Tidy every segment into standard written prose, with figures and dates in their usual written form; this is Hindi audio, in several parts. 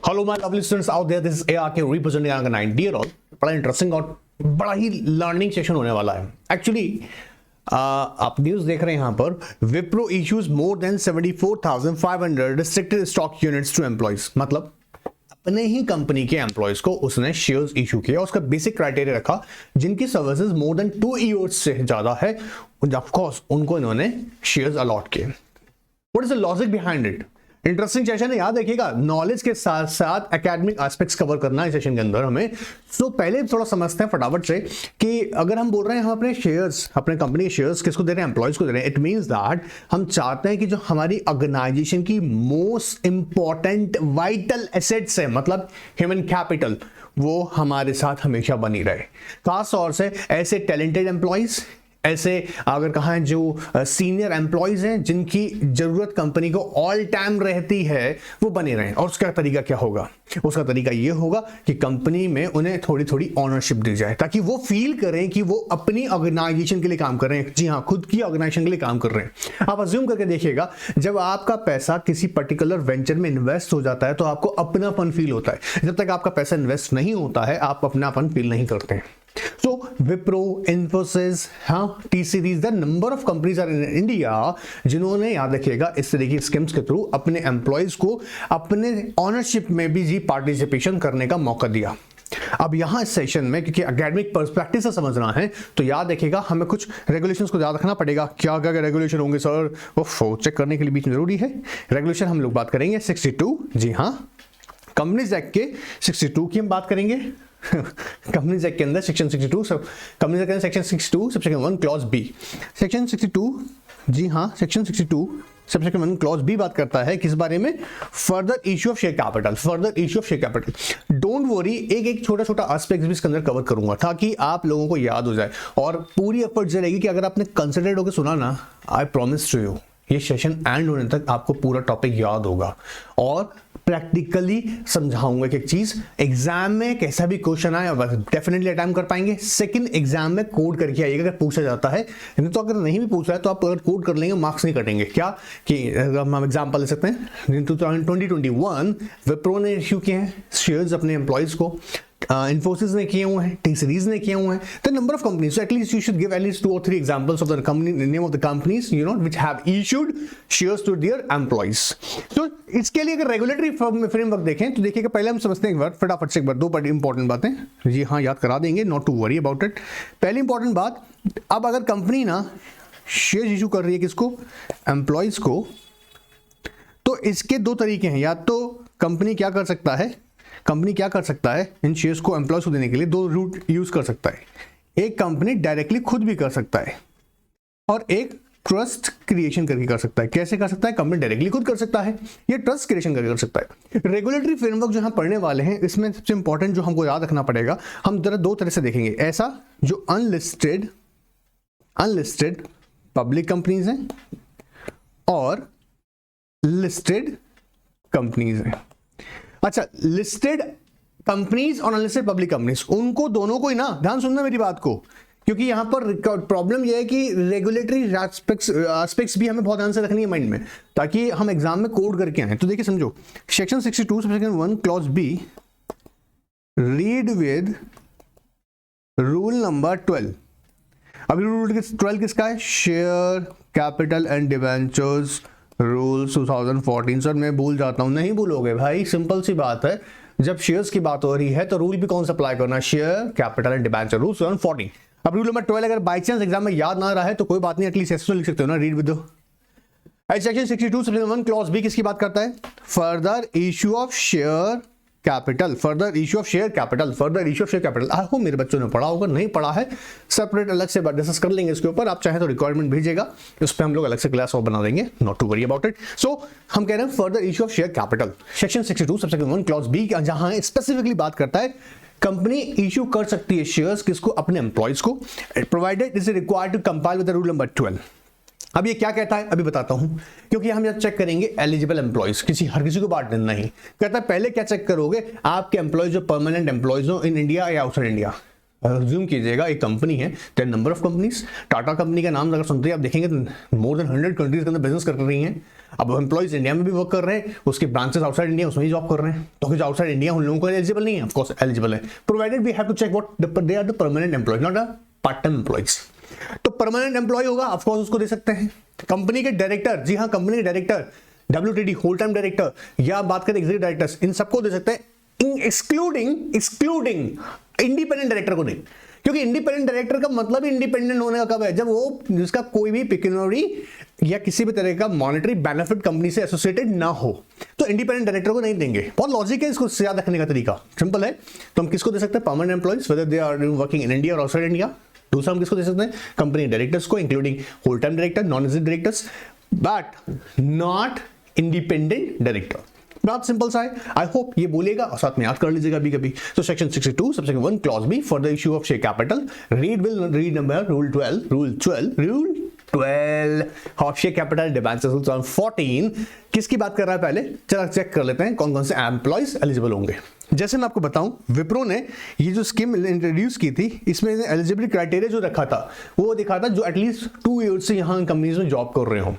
Hello my lovely students out there, this is ARK representing ARK 9 dear all. बड़ा इंटरेस्टिंग और बड़ा ही लर्निंग सेशन होने वाला है। एक्चुअली आप न्यूज़ देख रहे हैं यहाँ पर, Wipro issues more than 74,500 restricted stock units to employees. मतलब अपने ही कंपनी के एम्प्लॉइज को उसने शेयर्स इशू किया। उसका बेसिक क्राइटेरिया रखा, जिनकी सर्विसेज मोर देन 2 ईयर्स से ज्यादा है, ऑफ कोर्स उनको इन्होंने शेयर्स अलॉट किए। What is the logic behind it? Interesting session है, याद रखिएगा। नॉलेज के साथ साथ एकेडमिक एस्पेक्ट्स कवर करना है सेशन के अंदर हमें। सो पहले थोड़ा समझते हैं फटाफट से कि अगर हम बोल रहे हैं हम अपने शेयर्स, अपने कंपनी के शेयर्स किसको दे रहे हैं? एम्प्लॉयज को दे रहे हैं। इट मींस दैट हम चाहते हैं कि जो हमारी ऑर्गेनाइजेशन की मोस्ट इंपॉर्टेंट वाइटल एसेट्स है, मतलब ह्यूमन कैपिटल, वो हमारे साथ हमेशा बनी रहे। खास तौर से ऐसे टैलेंटेड एम्प्लॉयज, ऐसे अगर कहा जो सीनियर एम्प्लॉयज हैं जिनकी जरूरत कंपनी को ऑल टाइम रहती है, वो बने रहें। और उसका तरीका क्या होगा? उसका तरीका ये होगा कि कंपनी में उन्हें थोड़ी थोड़ी ऑनरशिप दी जाए, ताकि वो फील करें कि वो अपनी ऑर्गेनाइजेशन के लिए काम कर रहे हैं। जी हाँ, खुद की ऑर्गेनाइजेशन के लिए काम कर रहे हैं। आप अज्यूम करके देखिएगा, जब आपका पैसा किसी पर्टिकुलर वेंचर में इन्वेस्ट हो जाता है तो आपको अपनापन फील होता है। जब तक आपका पैसा इन्वेस्ट नहीं होता है, आप अपनापन फील नहीं करते हैं। So Wipro, Infosys, T-Series, the number of companies are in India जिन्होंने, याद रखिएगा, इस तरह की स्कीम्स के थ्रू अपने एम्प्लॉयज को अपने ऑनरशिप में भी जी पार्टिसिपेशन करने का मौका दिया। अब यहाँ इस सेशन में, क्योंकि एकेडमिक पर्सपेक्टिव से समझना है, तो याद रखिएगा हमें कुछ रेगुलेशंस को याद रखना पड़ेगा। क्या क्या रेगुलेशन होंगे सर? वो चेक करने के लिए बीच में जरूरी है। रेगुलेशन हम लोग बात करेंगे 62, जी हाँ, कंपनीज एक्ट के 62 की हम बात करेंगे। कंपनीज एक्ट के अंदर सेक्शन 62, सब कंपनीज एक्ट के अंदर section 62 subsection 1 clause b. Section 62, जी हाँ, सेक्शन 62 सबसेक्शन 1 क्लॉज बी बात करता है किस बारे में? Further issue of share capital. Further issue of share capital, don't worry, एक एक छोटा छोटा एस्पेक्ट भी इसके अंदर कवर करूंगा ताकि आप लोगों को याद हो जाए। और पूरी एफर्ट ये रहेगी कि अगर आपने कंसिडर्ड होकर सुना ना, आई प्रॉमिस टू यू, ये सेशन एंड होने तक आपको पूरा टॉपिक याद होगा। और प्रैक्टिकली समझाऊंगा कि एक चीज, एग्जाम में कैसा भी क्वेश्चन आए डेफिनेटली अटेम्प्ट कर पाएंगे। सेकंड, एग्जाम में कोड करके आइएगा अगर पूछा जाता है, तो अगर नहीं भी पूछ रहा है तो आप अगर कोड कर लेंगे मार्क्स नहीं कटेंगे। क्या कि हम एग्जाम्पल ले सकते हैं, 2021 विप्रो ने इश्यू किए हैं शेयर्स अपने एम्प्लॉयज को, इन्फोसिस ने किए हुए हैं, टी सीरीज ने किए हुए हैं। The number of companies, at least you should give at least 2 or 3 examples of the company, name of the companies you know which have issued shares to their employees. तो इसके लिए अगर रेगुलेटरी फ्रेमवर्क देखें तो देखिएगा, पहले हम समझते हैं एक बार फटाफट से, एक बार 2 बड़ी इंपॉर्टेंट बातें, जी हाँ, याद करा देंगे, not to worry about it. पहली इंपॉर्टेंट बात, अब अगर कंपनी ना शेयर इशू कर रही है किसको? एम्प्लॉइज को, तो इसके 2 तरीके हैं। या तो कंपनी क्या कर सकता है, इन शेयर्स को एम्प्लॉयज को देने के लिए 2 रूट यूज कर सकता है। एक कंपनी डायरेक्टली खुद भी कर सकता है, और एक ट्रस्ट क्रिएशन करके कर सकता है। कैसे कर सकता है? कंपनी डायरेक्टली खुद कर सकता है, ये ट्रस्ट क्रिएशन करके कर सकता है। रेगुलेटरी फ्रेमवर्क जो हम पढ़ने वाले हैं, इसमें सबसे इंपॉर्टेंट जो हमको याद रखना पड़ेगा, हम जरा 2 तरह से देखेंगे। ऐसा जो अनलिस्टेड पब्लिक कंपनीज हैं और लिस्टेड कंपनीज हैं। अच्छा, लिस्टेड कंपनीज और अनलिस्टेड पब्लिक कंपनीज, उनको दोनों को ही ना, ध्यान सुनना मेरी बात को, क्योंकि यहां पर प्रॉब्लम यह है कि रेगुलेटरी एस्पेक्ट्स भी हमें बहुत ध्यान से रखनी है माइंड में, ताकि हम एग्जाम में कोड करके आए। तो देखिए, समझो, section 62 section 1 clause B, read with rule number 12। अभी रूल 12 किसका है? Share capital and debentures rules 2014। Sir मैं भूल जाता हूं। नहीं भूलोगे भाई, सिंपल सी बात है, जब शेयर्स की बात हो रही है तो रूल भी कौन सा अप्लाई करना है? Share capital and debenture rules 2014। अब रूल नंबर 12 अगर बाई चांस एग्जाम में याद ना रहा है तो कोई बात नहीं, एटलीस्ट ऐसे तो लिख सकते हो ना, read with. Section 62 section 1 clause b किसकी बात करता है? Further issue of share capital, further issue of share capital. I hope मेरे बच्चों ने पढ़ा होगा, नहीं पढ़ा है सेपरेट अलग से डिस्कस कर लेंगे इसके ऊपर। आप चाहे तो रिक्वायरमेंट भेजिएगा, उस पर हम लोग अलग से क्लास और बना देंगे, not to worry about it. So हम कह रहे हैं further issue of share capital, section 62 subsection 1 clause B, जहां स्पेसिफिकली बात करता है कंपनी इश्यू कर सकती है शेयर्स किसको? अपने एम्प्लॉयज को, provided is required to compile with the rule number 12। अब ये क्या कहता है अभी बताता हूं, क्योंकि हम जब चेक करेंगे एलिजिबल एम्प्लॉयज, हर किसी को बांट देना नहीं कहता है। पहले क्या चेक करोगे? आपके एम्प्लॉयज जो परमानेंट एम्प्लॉयज हो इन इंडिया या आउटसाइड इंडिया। अज्यूम कीजिएगा एक कंपनी है, there number of companies, Tata company का नाम अगर सुनते हैं आप देखेंगे तो मोर देन 100 कंट्रीज के अंदर बिजनेस कर रही हैं। अब एम्प्लॉइज इंडिया में भी वर्क कर रहे हैं, उसके ब्रांचेस आउटसाइड इंडिया उसमें ही जॉब कर रहे हैं, तो जो आउटसाइड इंडिया उन लोगों को एलिजिबल नहीं है, ऑफ कोर्स एलिजिबल है, provided we have to check what they are the permanent employees not a part time employees. तो परमानेंट एम्प्लॉय होगा ऑफ कोर्स उसको दे सकते हैं। कंपनी के डायरेक्टर, जी हाँ कंपनी के director, WTD whole time director, या बात करें एग्जीक्यूटिव डायरेक्टर्स, इन सबको दे सकते हैं, एक्सक्लूडिंग इंडिपेंडेंट डायरेक्टर को नहीं, क्योंकि इंडिपेंडेंट डायरेक्टर का मतलब ही इंडिपेंडेंट होने का कब है, जब वो जिसका कोई भी पेक्यूनियरी या किसी भी तरह का मॉनेटरी बेनिफिट कंपनी से एसोसिएटेड ना हो, तो इंडिपेंडेंट डायरेक्टर को नहीं देंगे। बहुत लॉजिक है इसको याद रखने का तरीका, सिंपल है। तो हम किसको दे सकते हैं, permanent employees whether they are working in India और आउटसाइड इंडिया। दूसरा हम किसको दे सकते हैं, कंपनी डायरेक्टर्स को, including whole time director, non executive directors, but not independent director. बहुत सिंपल सा है, आई होप ये बोलेगा और साथ में याद कर लीजिएगा कभी कभी। तो section 62 subsection 1 clause b for the issue of share capital read number rule 12 of share capital debentures 2014 किसकी बात कर रहा है, पहले चलो चेक कर लेते हैं कौन कौन से एम्प्लॉइज एलिजिबल होंगे। जैसे मैं आपको बताऊं, विप्रो ने ये जो स्कीम इंट्रोड्यूस की थी, इसमें एलिजिबिलिटी क्राइटेरिया जो रखा था वो दिखा था जो एटलीस्ट 2 ईयर्स से यहाँ कंपनीज में जॉब कर रहे हो।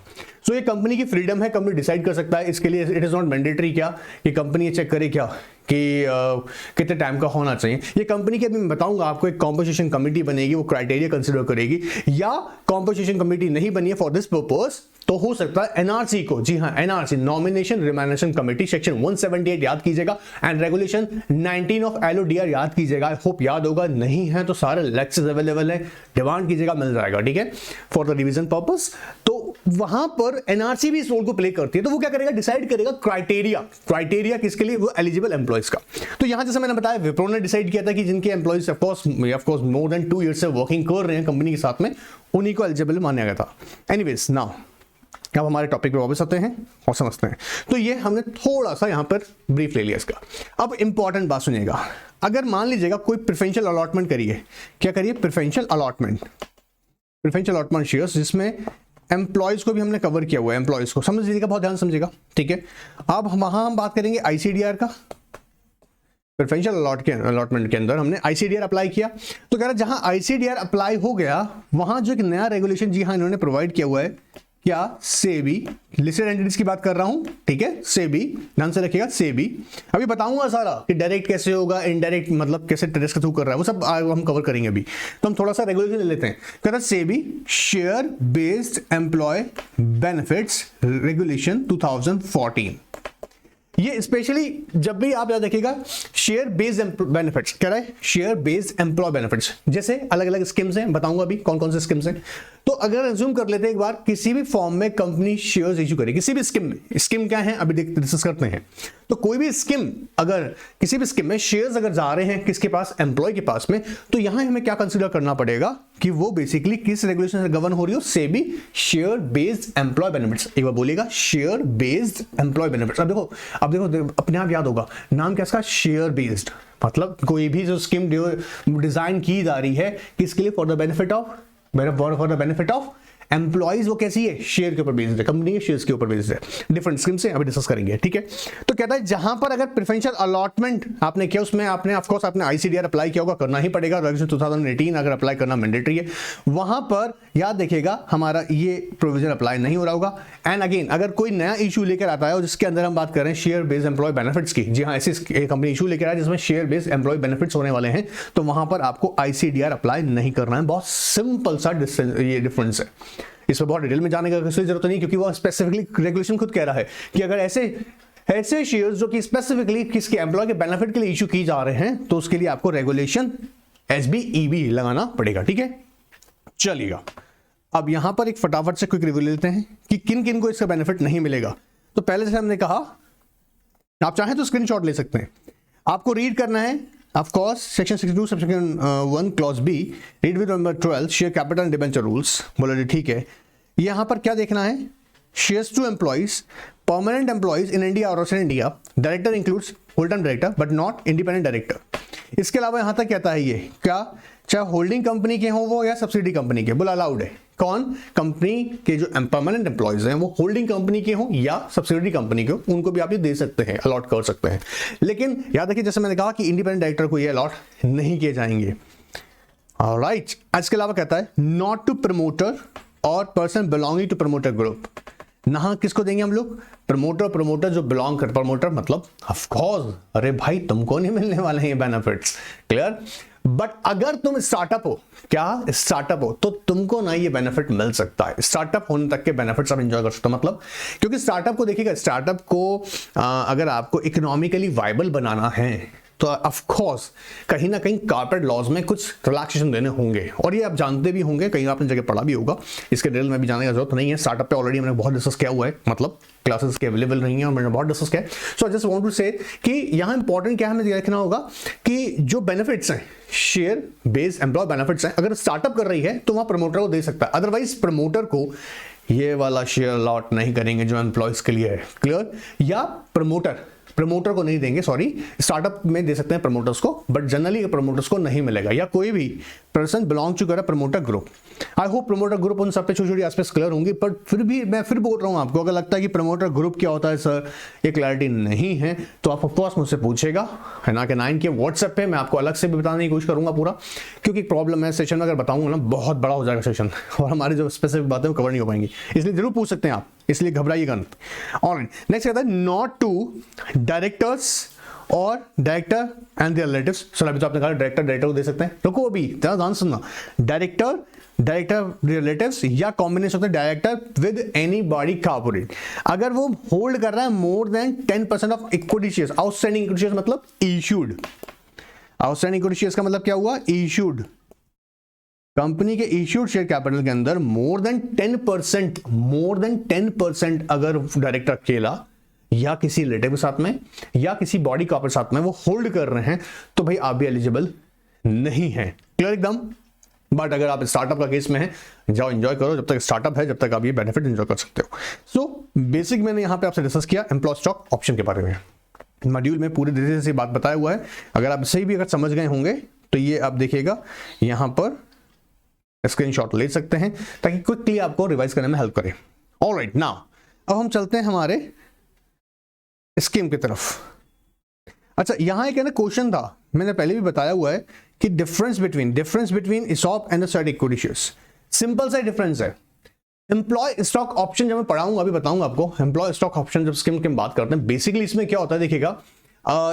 सो ये कंपनी की फ्रीडम है, कंपनी डिसाइड कर सकता है, इसके लिए इट इज नॉट मैंडेटरी क्या कि कंपनी ये चेक करे क्या कि कितने टाइम का होना चाहिए। ये कंपनी की अभी मैं बताऊंगा आपको, एक कॉम्पोजिशन कमेटी बनेगी, वो क्राइटेरिया कंसिडर करेगी, या कॉम्पोजिशन कमेटी नहीं बनी है फॉर दिस पर्पस तो हो सकता है एनआरसी को, जी हाँ एनआरसी नॉमिनेशन रिमैनेशन कमेटी, सेक्शन 178 याद कीजिएगा एंड रेगुलेशन 19 ऑफ LODR याद कीजिएगा। आई होप याद होगा, नहीं है तो सारे लेक्चर्स अवेलेबल है, डिमांड कीजिएगा मिल जाएगा, ठीक है, फॉर द रिवीजन पर्पस। तो वहां पर एनआरसी भी इस रोल को प्ले करती है, तो वो क्या करेगा, डिसाइड करेगा क्राइटेरिया किसके लिए, वो एलिजिबल एम्प्लॉइज का। तो यहां जैसे मैंने बताया विप्रो ने डिसाइड किया था कि जिनके employees of course more than 2 years से वर्किंग कर रहे हैं कंपनी के साथ में, उन्हीं को एलिजिबल माना गया था। एनीवेज नाउ अब हमारे टॉपिक पे वापस आते हैं और समझते हैं। तो ये हमने थोड़ा सा यहां पर ब्रीफ ले लिया इसका। अब इंपॉर्टेंट बात सुनिएगा, अगर मान लीजिएगा कोई प्रेफरेंशियल अलॉटमेंट करिए, क्या करिए, प्रेफरेंशियल अलॉटमेंट शेयर्स, जिसमें एम्प्लॉयज को भी हमने कवर किया हुआ है, एम्प्लॉयज को समझ लीजिएगा, बहुत ध्यान समझिएगा, ठीक है। अब वहां हम बात करेंगे ICDR का, प्रेफरेंशियल अलॉटमेंट के अंदर हमने ICDR अप्लाई किया, तो कह रहा जहां ICDR अप्लाई हो गया वहां जो एक नया रेगुलेशन, जी हाँ इन्होंने प्रोवाइड किया हुआ है, क्या, सेबी, लिस्टेड एंटिटीज की बात कर रहा हूं, ठीक है, सेबी, ध्यान से रखिएगा, सेबी। अभी बताऊंगा सारा कि डायरेक्ट कैसे होगा, इनडायरेक्ट मतलब कैसे ट्रेस के थ्रू कर रहा है, वो सब हम कवर करेंगे अभी। तो हम थोड़ा सा रेगुलेशन ले लेते हैं। कहता है SEBI share based employee benefits regulation 2014। ये स्पेशली जब भी आप याद रखिएगा, शेयर बेस्ड बेनिफिट्स कह रहा है, शेयर बेस्ड एम्प्लॉय बेनिफिट्स, जैसे अलग अलग स्कीम्स हैं, बताऊंगा अभी कौन कौन से स्कीम्स हैं। तो अगर एज्यूम कर लेते हैं एक बार, किसी भी फॉर्म में कंपनी शेयर्स इशू करे, किसी भी स्कीम में, स्कीम क्या है अभी डिस्कस करते हैं। तो कोई भी स्कीम, अगर किसी भी स्कीम में शेयर्स अगर जा रहे हैं किसके पास, एम्प्लॉय के पास में, तो यहां हमें क्या कंसीडर करना पड़ेगा कि वो बेसिकली किस रेगुलेशन से गवर्न हो रही हो, SEBI share based employee benefits. एक बार बोलिएगा, शेयर बेस्ड एम्प्लॉय बेनिफिट्स। अब देखो अपने आप याद होगा नाम क्या इसका, शेयर बेस्ड, मतलब कोई भी जो स्कीम डिजाइन की जा रही है किसके लिए, for the benefit of employees, वो कैसी है, शेयर के ऊपर बेस्ड है, कंपनी के शेयर्स के ऊपर बेस्ड है। डिफरेंट स्कीम से अभी डिस्कस करेंगे, ठीक है। तो कहता है जहां पर अगर प्रेफरेंशियल अलॉटमेंट आपने किया, उसमें आपने ऑफ कोर्स आपने ICDR अप्लाई किया होगा, करना ही पड़ेगा, रेगुलेशन 2018 अगर अप्लाई करना मैंडेटरी है, वहां पर याद देखिएगा हमारा ये प्रोविजन अप्लाई नहीं हो रहा होगा। एंड अगेन अगर कोई नया इशू लेकर आता है और जिसके अंदर हम बात कर रहे हैं शेयर बेस्ड एम्प्लॉय बेनिफिट्स की, जी हाँ ऐसी कंपनी इशू लेकर आया जिसमें शेयर बेस्ड एम्प्लॉय बेनिफिट्स होने वाले हैं, तो वहां पर आपको ICDR अप्लाई नहीं करना है। बहुत सिंपल सा ये डिफरेंस है, इसमें बहुत डिटेल में जाने का कोई जरूरत नहीं, क्योंकि वो स्पेसिफिकली रेगुलेशन खुद कह रहा है कि अगर ऐसे शेयर्स जो कि स्पेसिफिकली किसके एम्प्लॉय के बेनिफिट के लिए इशू की जा रहे हैं, तो उसके लिए आपको रेगुलेशन SBEB लगाना पड़ेगा, ठीक है। चलिएगा अब यहां पर एक फटाफट से क्विक रिव्यू लेते हैं कि किन किन को इसका बेनिफिट नहीं मिलेगा। तो पहले से हमने कहा, आप चाहें तो स्क्रीनशॉट ले सकते हैं, आपको रीड करना है of course section 62 subsection 1 clause B, read with number 12 share capital and debenture rules. बोला जी ठीक है, यहां पर क्या देखना है, shares to employees, permanent employees in India और outside India, director includes full time director but not independent director. इसके अलावा यहां तक कहता है ये क्या, चाहे होल्डिंग कंपनी के हों वो या सब्सिडी कंपनी के, बोला अलाउड है। कौन, कंपनी के जो परमानेंट एम्प्लॉइज हैं वो होल्डिंग कंपनी के हों या सब्सिडी कंपनी के हों, उनको भी आप ये दे सकते हैं, अलॉट कर सकते हैं। लेकिन याद रखिए जैसे मैंने कहा कि इंडिपेंडेंट डायरेक्टर को ये अलॉट नहीं किए जाएंगे। ऑलराइट, इसके अलावा कहता है नॉट टू प्रमोटर और person belonging to promoter group. ना किसको देंगे हम लोग? प्रमोटर जो बिलोंग कर, प्रमोटर मतलब ऑफ कोर्स, अरे भाई तुमको नहीं मिलने वाले हैं ये बेनिफिट्स, क्लियर। बट अगर तुम स्टार्टअप हो, क्या स्टार्टअप हो, तो तुमको ना ये बेनिफिट मिल सकता है। स्टार्टअप होने तक के बेनिफिट्स आप एंजॉय कर सकते हो, मतलब क्योंकि स्टार्टअप को देखिएगा, स्टार्टअप को अगर आपको इकोनॉमिकली वाइबल बनाना है तो ऑफ कोर्स कहीं ना कहीं कॉर्पोरेट लॉज में कुछ रिलैक्सेशन देने होंगे, और ये आप जानते भी होंगे, कहीं आपने जगह पढ़ा भी होगा, इसके डिटेल में भी जाने की जरूरत नहीं है। स्टार्टअप पे ऑलरेडी मैंने बहुत डिस्कस किया हुआ है, मतलब क्लासेस के अवेलेबल नहीं है और मैंने बहुत डिस्कस किया है। सो आई जस्ट वांट टू से कि यहाँ इंपॉर्टेंट क्या है हमें देखना होगा कि जो बेनिफिट्स हैं, शेयर बेस्ड एम्प्लॉय बेनिफिट्स हैं, अगर स्टार्टअप कर रही है तो वहाँ प्रमोटर को दे सकता है, अदरवाइज प्रमोटर को ये वाला शेयर अलॉट नहीं करेंगे जो एम्प्लॉयज के लिए है, क्लियर। या प्रमोटर को नहीं देंगे, सॉरी, स्टार्टअप में दे सकते हैं प्रमोटर्स को, बट जनरली प्रमोटर्स को नहीं मिलेगा, या कोई भी person belong to promoter group. I hope promoter group उन सब पे छोटी छोटी एस्पेक्ट्स क्लियर होंगी, बट फिर भी मैं फिर बोल रहा हूँ आपको, अगर लगता है कि प्रमोटर ग्रुप क्या होता है सर, ये क्लैरिटी नहीं है, तो आप ऑफकोर्स मुझसे पूछेगा, है ना कि 9 के व्हाट्सएप पे, मैं आपको अलग से भी बताने की कोशिश करूंगा पूरा, क्योंकि प्रॉब्लम है सेशन में अगर बताऊंगा ना बहुत बड़ा हो जाएगा सेशन, और हमारी जो स्पेसिफिक बातें वो कवर नहीं हो पाएंगी, इसलिए जरूर पूछ सकते हैं आप, इसलिए घबराइएगा नहीं। ऑलराइट, नेक्स्ट कहता है नॉट टू डायरेक्टर्स और director and their relatives. Sir अभी तो आपने कहा डायरेक्टर को दे सकते हैं, रुको अभी तेरा ध्यान सुनना, डायरेक्टर रिलेटिव्स या combination of the director with any body corporate, अगर वो होल्ड कर रहा है more than 10% of equity shares, outstanding equity shares मतलब इशूड, आउटस्टैंडिंग इक्विटी शेयर्स का मतलब क्या हुआ? इशूड, कंपनी के इश्यूड शेयर कैपिटल के अंदर मोर देन 10% अगर डायरेक्टर अकेला या किसी रिलेटिव के साथ में या किसी बॉडी कॉर्पोरेट साथ में वो होल्ड कर रहे हैं, तो भाई आप भी एलिजिबल नहीं है, क्लियर एकदम। बट अगर आप स्टार्टअप का केस में हैं, जाओ एंजॉय करो, जब तक स्टार्टअप है जब तक आप ये बेनिफिट एंजॉय कर सकते हो। सो बेसिक मैंने यहां पे आपसे डिस्कस किया एम्प्लॉय स्टॉक ऑप्शन के बारे में, मॉड्यूल में पूरी तरीके से बात बताया हुआ है, अगर आप सही भी अगर समझ गए होंगे तो ये आप देखिएगा यहां पर स्क्रीनशॉट ले सकते हैं ताकि क्विकली आपको रिवाइज करने में हेल्प करे। ऑलराइट, नाउ अब हम चलते हैं हमारे स्कीम की तरफ। अच्छा, यहां एक है ना क्वेश्चन था, मैंने पहले भी बताया हुआ है कि difference between ESOP and static equity shares, simple सा डिफरेंस है। एम्प्लॉय स्टॉक ऑप्शन जब मैं पढ़ाऊंगा, अभी बताऊंगा आपको, एम्प्लॉय स्टॉक ऑप्शन जब स्कीम की बात करते हैं, बेसिकली इसमें क्या होता है देखिएगा,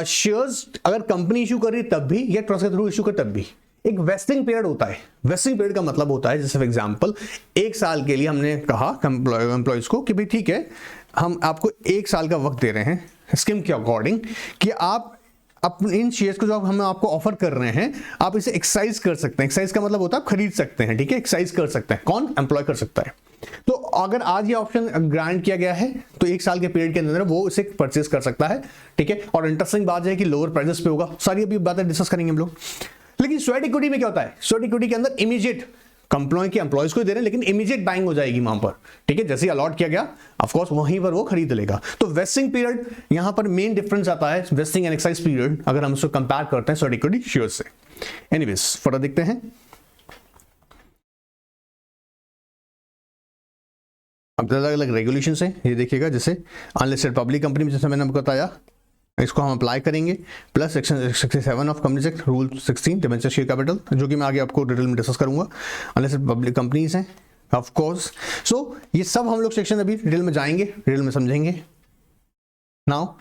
शेयर्स अगर कंपनी इशू कर रही तब भी या ट्रस्ट के थ्रू इशू कर तब भी एक वेस्टिंग पीरियड होता है। वेस्टिंग पीरियड का मतलब होता है, जैसे फॉर एग्जांपल 1 साल के लिए हमने कहा एम्प्लॉयज को कि भाई ठीक है, हम आपको 1 साल का वक्त दे रहे हैं स्कीम के अकॉर्डिंग कि आप अपने इन शेयर्स को जो हम आपको ऑफर कर रहे हैं, आप इसे एक्सरसाइज कर सकते हैं। एक्सरसाइज का मतलब होता है आप खरीद सकते हैं, ठीक है, एक्सरसाइज कर सकते हैं, कौन? एम्प्लॉय कर सकता है। तो अगर आज ये ऑप्शन ग्रांट किया गया है तो 1 साल के पीरियड के अंदर वो इसे परचेज कर सकता है, ठीक है। और इंटरेस्टिंग बात है कि लोअर प्राइसेस पे होगा, सारी अभी बातें डिस्कस करेंगे हम लोग। लेकिन स्वेट इक्विटी में क्या होता है? स्वेट इक्विटी के अंदर इमीडिएट कंप्लॉय के एम्प्लॉयज को दे रहे हैं, लेकिन इमीडिएट बाइंग हो जाएगी वहां पर, ठीक है, जैसे ही अलॉट किया गया ऑफ कोर्स वहीं पर वो खरीद लेगा। तो वेस्टिंग पीरियड यहां पर मेन डिफरेंस आता है, वेस्टिंग एंड एक्सरसाइज पीरियड, अगर हम उसको कंपेयर करते हैं स्वेट इक्विटी शेयर से। एनीवेज फर्दर देखते हैं। अब अलग अलग रेगुलेशन है, ये देखिएगा, जैसे अनलिस्टेड पब्लिक कंपनी में जैसे मैंने आपको बताया, इसको हम अप्लाई करेंगे, plus section 67 of companies act rule 16 debenture share capital, जो कि मैं आगे आपको डिटेल में डिस्कस करूंगा। अनलिस्टेड पब्लिक कंपनीज हैं ऑफ कोर्स। सो ये सब हम लोग सेक्शन अभी डिटेल में जाएंगे, डिटेल में समझेंगे। नाउ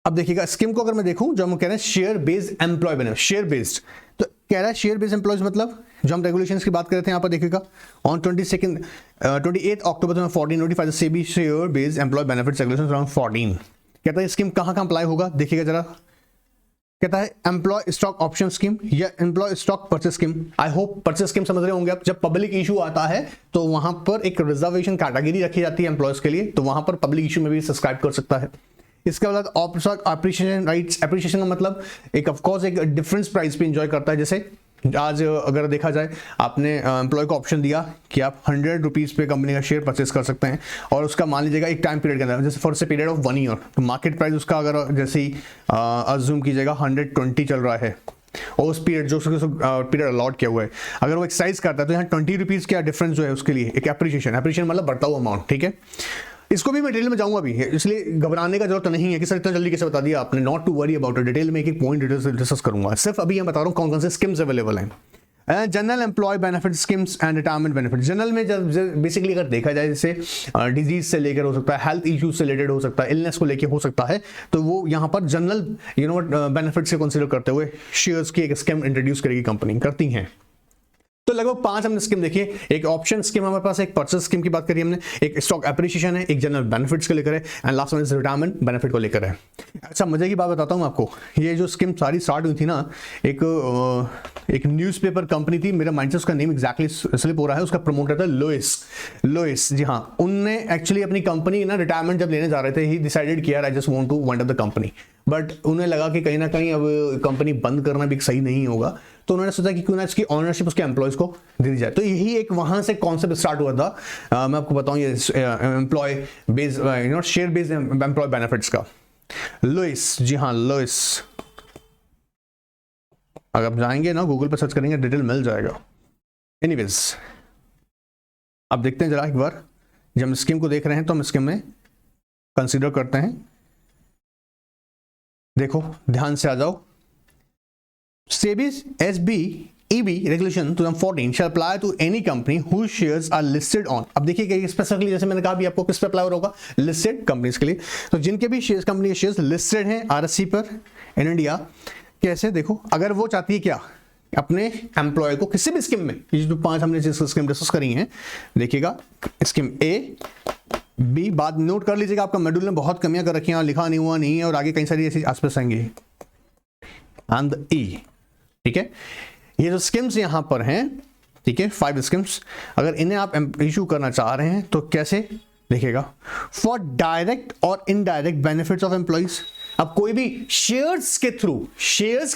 अब देखिएगा, स्कीम को अगर मैं देखूं, जो हम कह रहे हैं share based employee benefit, share based, तो कह रहा है शेयर बेस्ड एम्प्लॉयज मतलब जो हम रेगुलेशंस की बात कर रहे थे यहाँ पर देखिएगा, on 28 October 2014 notified the SEBI share based employee benefits regulations around 14। कहता है स्कीम कहाँ कहाँ अप्लाई होगा, देखिएगा जरा। कहता है एम्प्लॉय स्टॉक ऑप्शन स्कीम या employee stock purchase scheme. I hope purchase scheme समझ रहे होंगे आप। जब पब्लिक इशू आता है तो वहां पर एक रिजर्वेशन कैटेगरी रखी जाती है एम्प्लॉयज के लिए, तो वहां पर पब्लिक इशू में भी सब्सक्राइब कर सकता है। इसके बाद अप्रिशिएशन राइट्स, अप्रिशिएशन का मतलब एक ऑफकोर्स एक डिफरेंस प्राइस पे एंजॉय करता है। जैसे आज अगर देखा जाए, आपने एम्प्लॉय को ऑप्शन दिया कि आप 100 रुपीज़ पे कंपनी का शेयर परचेस कर सकते हैं, और उसका मान लीजिएगा एक टाइम पीरियड के अंदर, जैसे फॉर से पीरियड ऑफ 1 ईयर, तो मार्केट प्राइस उसका अगर जैसे ही अज्यूम कीजिएगा 120 चल रहा है, और उस पीरियड जो पीरियड अलॉट किया हुआ है, अगर वो एक्सरसाइज करता है तो यहाँ 20 रुपीज़ का डिफरेंस जो है उसके लिए एक अप्रिशिएशन मतलब बढ़ता हुआ अमाउंट, ठीक है। इसको भी मैं डिटेल में जाऊंगा अभी, इसलिए घबराने का जरूरत नहीं है कि सर इतना जल्दी कैसे बता दिया आपने। Not to worry about it, detail में एक एक पॉइंट डिटेल से डिस्कस करूंगा। सिर्फ अभी मैं बता रहा हूँ कौन कौन से स्कीम्स अवेलेबल हैं। General employee benefit schemes and retirement benefit. General में जब बेसिकली अगर देखा जाए, जैसे डिजीज से लेकर हो सकता है, हेल्थ इश्यूज से रिलेटेड हो सकता है, इलनेस को लेकर हो सकता है, तो वो यहाँ पर जनरल बेनिफिट से कंसीडर करते हुए शेयर्स की एक स्कीम इंट्रोड्यूस करेगी कंपनी, करती हैं। तो लगभग 5 हमने स्कीम देखिए। एक ऑप्शन स्कीम हमारे पास, एक परचेस स्कीम की बात करी हमने, एक स्टॉक एप्रिसिएशन है, एक जनरल बेनिफिट्स को लेकर है, and last one is retirement benefit को लेकर है। अच्छा, मजे की बात बताता हूँ आपको, ये जो स्कीम सारी स्टार्ट हुई थी ना, एक न्यूज़पेपर कंपनी थी, मेरा माइंड से उसका नेम एग्जैक्टली स्लिप हो रहा है, उसका प्रमोटर था लोइस। जी हाँ, उनने एक्चुअली अपनी कंपनी ना रिटायरमेंट जब लेने जा रहे थे, ही डिसाइडेड किया I just want to wind up the company, but उन्हें लगा कि कहीं ना कहीं अब कंपनी बंद करना भी सही नहीं होगा, तो उन्होंने सोचा कि क्यों ना इसकी ऑनरशिप उसके एम्प्लॉयज को दे दी जाए। तो यही एक वहां से कॉन्सेप्ट स्टार्ट हुआ था। मैं आपको बताऊं, ये employee based share based employee benefits का। लुइस, जी हाँ लुइस, अगर आप जाएंगे ना गूगल पर सर्च करेंगे डिटेल मिल जाएगा। एनीवेज, अब देखते हैं जरा एक बार, जब हम स्कीम को देख रहे हैं तो हम स्कीम में कंसीडर करते हैं। देखो ध्यान से आ जाओ। SEBI's SBEB regulation 2014 shall apply to any company whose shares are listed on। अब देखिए स्पेसिफिकली, जैसे मैंने कहा भी आपको किस पे अप्लाई होगा, लिस्टेड कंपनीज के लिए। तो जिनके भी शेयर्स, कंपनी के शेयर्स लिस्टेड हैं RSE पर इन इंडिया, कैसे देखो, अगर वो चाहती है क्या, अपने एम्प्लॉय को किसी भी स्कीम में, ये जो 5 हमने जिस स्कीम डिस्कस करी हैं, देखिएगा स्कीम A B, बात नोट कर लीजिएगा, आपका मॉड्यूल में बहुत कमियां कर रखी हैं और लिखा नहीं हुआ नहीं है, और आगे कई सारी ऐसी आसपास आएंगी, एंड E, ठीक है। ये जो स्कीम्स यहां पर हैं, ठीक है, 5 स्कीम्स, अगर इन्हें आप इशू करना चाह रहे हैं तो कैसे देखिएगा, फॉर डायरेक्ट और इनडायरेक्ट बेनिफिट्स ऑफ एम्प्लॉइज। अब कोई भी शेयर्स के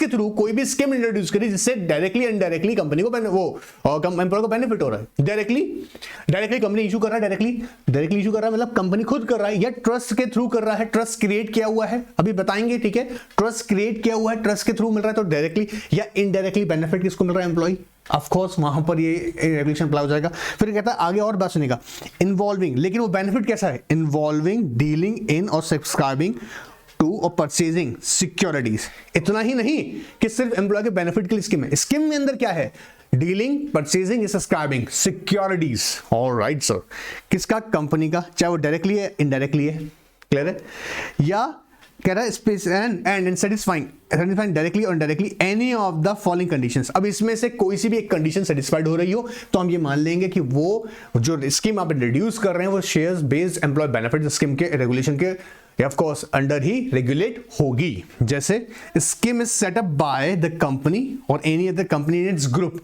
थ्रू कोई भी स्कीम इंट्रोड्यूस करी जिससे डायरेक्टली इनडायरेक्टली कंपनी को एम्प्लॉय को बेनिफिट हो रहा है। डायरेक्टली कंपनी इशू कर रहा है, डायरेक्टली इशू कर रहा है, मतलब कंपनी खुद कर रहा है या ट्रस्ट के थ्रू कर रहा है, ट्रस्ट क्रिएट किया हुआ है, अभी बताएंगे, ठीक है। ट्रस्ट क्रिएट किया हुआ है, ट्रस्ट के थ्रू मिल रहा है, तो डायरेक्टली या इनडायरेक्टली बेनिफिट किसको मिल रहा है, एम्प्लॉय। ऑफ कोर्स वहां पर ये रेगुलेशन अप्लाई हो जाएगा। फिर कहता है आगे और बात सुनेगा, इन्वॉल्विंग, लेकिन वो बेनिफिट कैसा है, इन्वॉल्विंग डीलिंग इन और सब्सक्राइबिंग टू और परचेजिंग सिक्योरिटीज। इतना ही नहीं कि सिर्फ एम्प्लॉय के बेनिफिट के लिए स्कीम है, स्कीम में अंदर क्या है, dealing, purchasing, subscribing securities. Alright sir, किसका, कंपनी का, चाहे वो डायरेक्टली है इनडायरेक्टली है, क्लियर है। या कह रहा है स्पेस एंड सेटिस्फाइंग डायरेक्टली और indirectly any of the following conditions. अब इसमें से कोई सी भी एक कंडीशन सेटिस्फाइड हो रही हो तो हम ये मान लेंगे कि वो जो स्कीम आप इंट्रोड्यूस कर रहे हैं वो shares based employee benefit scheme के रेगुलेशन के ऑफ कोर्स अंडर ही रेगुलेट होगी। जैसे scheme is set up by the company और any other company in its group,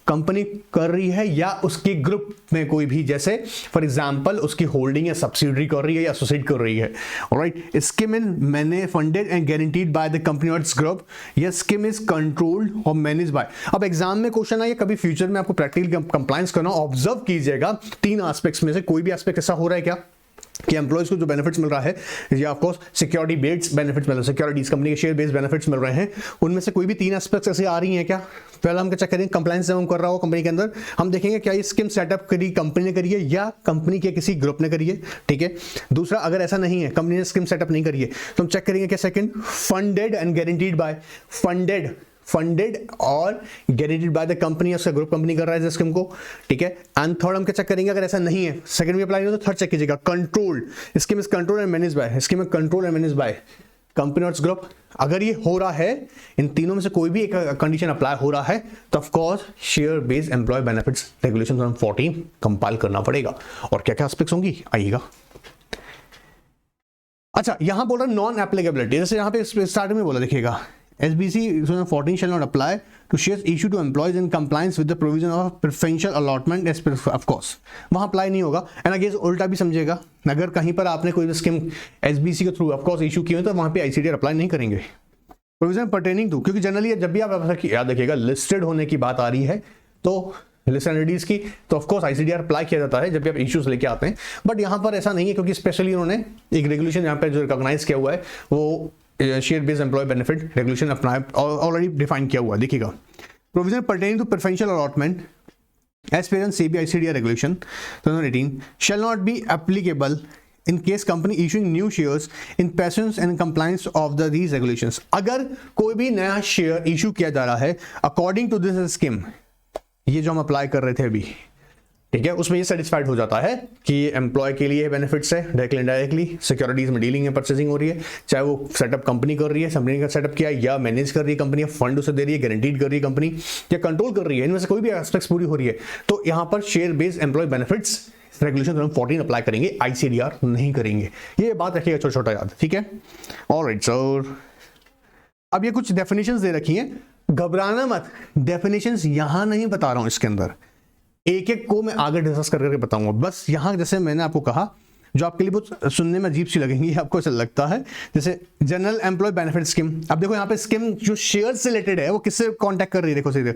company कर रही है या उसके ग्रुप में कोई भी, जैसे फॉर एग्जांपल उसकी होल्डिंग या सब्सिडरी कर रही है या एसोसिएट कर रही है। ऑलराइट, स्कीम इन मैंने funded and guaranteed bye the company और इट्स ग्रुप, या स्कीम इज कंट्रोल्ड और मैनेज बाय। अब एग्जाम में क्वेश्चन आया, कभी फ्यूचर में आपको प्रैक्टिकल कंप्लायंस करना, ऑब्जर्व कीजिएगा 3 एस्पेक्ट्स में से कोई भी एस्पेक्ट ऐसा हो रहा है क्या कि एम्प्लॉयज को जो बेनिफिट्स मिल रहा है, या of course security based benefits मिल रहे हैं, सिक्योरिटीज कंपनी के शेयर बेस्ड बेनिफिट्स मिल रहे हैं, उनमें से कोई भी 3 एस्पेक्ट्स ऐसे आ रही हैं क्या। पहले हम क्या चेक करेंगे, कंप्लायंस जब हम कर रहा हो कंपनी के अंदर, हम देखेंगे क्या ये स्कीम सेटअप करी कंपनी ने करी है या कंपनी के किसी ग्रुप ने करी है, ठीक है। दूसरा, अगर ऐसा नहीं है, कंपनी ने स्कीम सेटअप नहीं करी है, तो हम चेक करेंगे क्या, second, funded and guaranteed bye, funded और गारंटीड बाय द कंपनी, उसका ग्रुप कंपनी कर रहा है स्कीम को, ठीक है। एंड थर्ड हम क्या चेक करेंगे, अगर ऐसा नहीं है, सेकंड भी अप्लाई नहीं हो तो थर्ड चेक कीजिएगा, control, scheme is control and manage by, scheme में control and manage by company और ग्रुप। अगर ये हो रहा है, इन तीनों में से कोई भी एक कंडीशन अप्लाई हो रहा है, तो of course share based employee benefits regulation 2014 compile करना पड़ेगा। और क्या क्या एस्पेक्ट्स होंगी, आइएगा। अच्छा, यहां बोल रहा है नॉन एप्लीकेबिलिटी, जैसे यहां पे स्टार्टिंग में बोला, देखिएगा SBC 2014 shall not apply to shares issued to employees in compliance with the provision of preferential allotment as per of course, वहां अप्लाई नहीं होगा। एंड अगेन उल्टा भी समझेगा, अगर कहीं पर आपने कोई स्कीम SBC के थ्रू ऑफ कोर्स इशू की हो तो वहां पे ICDR अप्लाई नहीं करेंगे। प्रोविजन पर्टेनिंग टू, क्योंकि जनरली जब भी आप याद रखिएगा लिस्टेड होने की बात आ रही है तो लिस्टेड एंटिटीज की, तो ऑफ कोर्स ICDR अप्लाई किया जाता है जब भी आप इश्यूज लेके आते हैं। बट यहाँ पर ऐसा नहीं है, क्योंकि स्पेशली उन्होंने एक रेगुलेशन यहाँ पे जो रिकॉग्नाइज किया हुआ है वो share based employee benefit regulation अपना ऑलरेडी डिफाइन किया हुआ है। देखिएगा, provision pertaining to preferential allotment as per SEBI ICDR regulation 2018 shall not be applicable in case company issuing new shares in pursuance and compliance of these regulations। अगर कोई भी नया शेयर इशू किया जा रहा है अकॉर्डिंग टू दिस स्कीम, ये जो हम अप्लाई कर रहे थे अभी, ठीक है, उसमें ये सेटिस्फाइड हो जाता है कि एम्प्लॉय के लिए बेनिफिट्स है डायरेक्टली इनडायरेक्टली, सिक्योरिटीज में डीलिंग है, परचेसिंग हो रही है, चाहे वो सेटअप कंपनी कर रही है, कंपनी का सेटअप किया, या मैनेज कर रही है कंपनी, या फंड उसे दे रही है, गारंटीड कर रही है कंपनी, या कंट्रोल कर रही है, इनमें से कोई भी एस्पेक्ट्स पूरी हो रही है, तो यहाँ पर share based employee benefits regulation 14 apply करेंगे, ICDR नहीं करेंगे। ये बात रखिएगा छोटा छोटा याद, ठीक है। ऑलराइट सर, अब ये कुछ डेफिनेशंस दे रखी हैं, घबराना मत, डेफिनेशंस यहां नहीं बता रहा हूं, इसके अंदर एक एक को मैं आगे डिस्कस करके बताऊंगा। बस यहां जैसे मैंने आपको कहा, जो आपके लिए बहुत सुनने में अजीब सी लगेंगी, आपको ऐसा लगता है, जैसे जनरल एम्प्लॉय बेनिफिट स्कीम। अब देखो यहाँ पे स्कीम जो शेयर से रिलेटेड है वो किससे कॉन्टैक्ट कर रही है, देखो सीधे,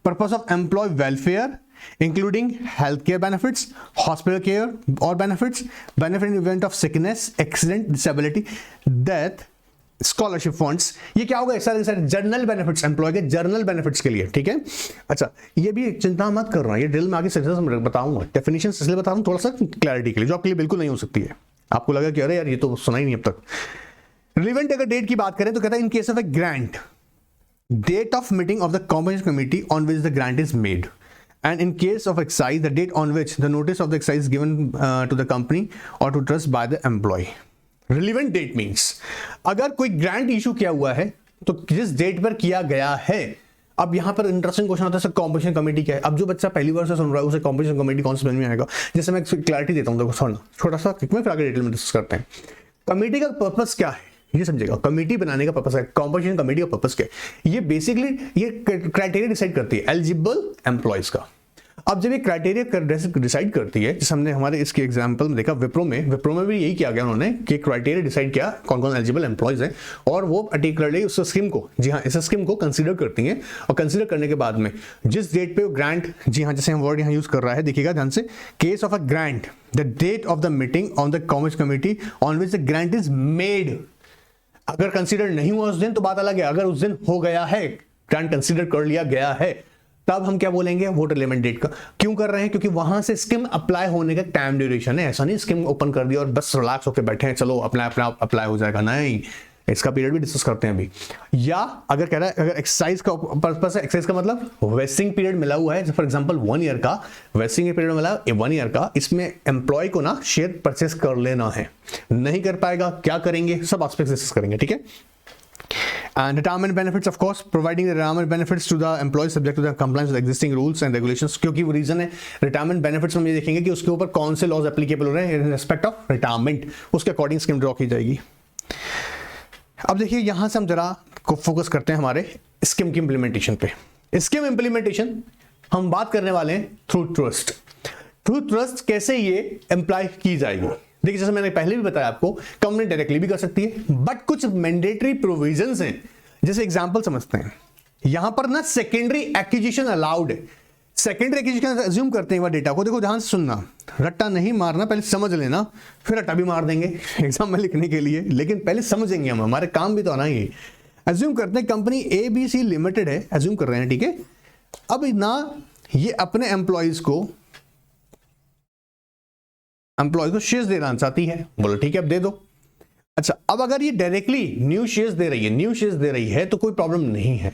purpose of employee welfare including health care benefits, hospital care और benefits, benefit in event of sickness, accident, disability, death, scholarship funds. ये क्या होगा, सारे जर्नल बेनिफिट्स, एम्प्लॉय के जर्नल बेनिफिट्स के लिए, ठीक है। अच्छा, ये भी चिंता मत कर रहा, ये ड्रिल में आगे से बताऊंगा, डेफिनेशन इसलिए बता रहा हूं थोड़ा सा क्लैरिटी के लिए, जो आपके लिए बिल्कुल नहीं हो सकती है। आपको लगा कि अरे यार ये तो सुना ही नहीं अब तक। रिलेवेंट अगर डेट की बात करें तो कहता है in case of a grant, date of meeting of the combination committee on which the grant is made, and in case of excise the date on which the notice of the excise is given to the company or to trust by the employee. Relevant date means अगर कोई ग्रांट इशू किया हुआ है तो जिस डेट पर किया गया है। अब यहां पर इंटरेस्टिंग क्वेश्चन आता है, सर कॉम्पोजिशन कमेटी क्या है। अब जो बच्चा पहली बार से सुन रहा है उसे कॉम्पोजिशन कमेटी कौन समझ में आएगा, जैसे मैं क्लैरिटी देता हूं, देखो सुनना छोटा सा, फिर आगे डिटेल में डिस्कस करते हैं। कमेटी का पर्पस क्या है ये समझेगा, कमेटी बनाने का पर्पस है, कॉम्पोजिशन कमेटी का पर्पस क्या है, ये बेसिकली ये क्राइटेरिया डिसाइड करती है एलिजिबल एम्प्लॉयज का। अब जब ये क्राइटेरिया डिसाइड करती है, जैसे हमने हमारे इसके एग्जांपल में देखा, विप्रो में भी यही किया गया, उन्होंने कि क्राइटेरिया डिसाइड किया कौन कौन एलिजिबल एम्प्लॉयज हैं, और वो पर्टिकुलरली उस स्कीम को, जी हाँ, इस स्कीम को कंसीडर करती हैं, और कंसीडर करने के बाद में जिस डेट पे वो ग्रांट, जी हाँ, जैसे हम वर्ड यहाँ यूज कर रहा है, देखिएगा ध्यान से, case of a grant the date of the meeting on the commerce committee on which the grant is made. अगर कंसीडर नहीं हुआ उस दिन तो बात अलग है, अगर उस दिन हो गया है, ग्रांट कंसीडर कर लिया गया है, तब हम क्या बोलेंगे, वो रिलेवेंट डेट का। क्यों कर रहे हैं, क्योंकि वहां से स्कीम अप्लाई होने का टाइम ड्यूरेशन है, ऐसा नहीं स्कीम ओपन कर दिया और बस रिलैक्स होकर बैठे हैं, चलो अपना अपना अप्लाई हो जाएगा, नहीं, इसका पीरियड भी डिस्कस करते हैं अभी। या अगर कह रहा है अगर एक्सरसाइज का पर्पस है, एक्सरसाइज का मतलब वेस्टिंग पीरियड मिला हुआ है, फॉर एग्जांपल 1 ईयर का वेस्टिंग पीरियड मिला, 1 ईयर का, इसमें एम्प्लॉय को ना शेयर परचेस कर लेना है, नहीं कर पाएगा क्या करेंगे, सब एस्पेक्ट्स डिस्कस करेंगे, ठीक है। And retirement benefits, of course, providing the retirement benefits to the employees subject to the compliance with existing rules and regulations। क्योंकि वो रीजन है, रिटायरमेंट बेनिफिट्स में ये देखेंगे कि उसके ऊपर कौन से लॉज एप्लीकेबल हो रहे हैं इन रिस्पेक्ट ऑफ रिटायरमेंट, उसके अकॉर्डिंग स्कीम ड्रॉ की जाएगी। अब देखिए यहां से हम जरा को फोकस करते हैं हमारे स्कीम की इंप्लीमेंटेशन पे। स्कीम इंप्लीमेंटेशन हम बात करने वाले हैं थ्रू ट्रस्ट। थ्रू ट्रस्ट कैसे ये एम्प्लॉय की जाएगी, देखिए जैसे मैंने पहले भी बताया आपको, कंपनी डायरेक्टली भी कर सकती है, बट कुछ मैंडेटरी प्रोविजंस हैं। जैसे एग्जांपल समझते हैं, यहां पर ना सेकेंडरी एक्विजिशन अलाउड है। सेकेंडरी एक्विजिशन अज्यूम करते हैं एक बार डेटा को, देखो ध्यान से सुनना, रट्टा नहीं मारना, पहले समझ लेना, फिर रट्टा भी मार देंगे एग्जाम में लिखने के लिए, लेकिन पहले समझेंगे हम, हमारे काम भी तो आना ही। अज्यूम करते हैं कंपनी ABC लिमिटेड है, अज्यूम कर रहे हैं, ठीक है। अब ना ये अपने एम्प्लॉयज को शेयर्स देना चाहती है, बोलो ठीक है अब दे दो। अच्छा, अब अगर ये डायरेक्टली न्यू शेयर्स दे रही है तो कोई प्रॉब्लम नहीं है,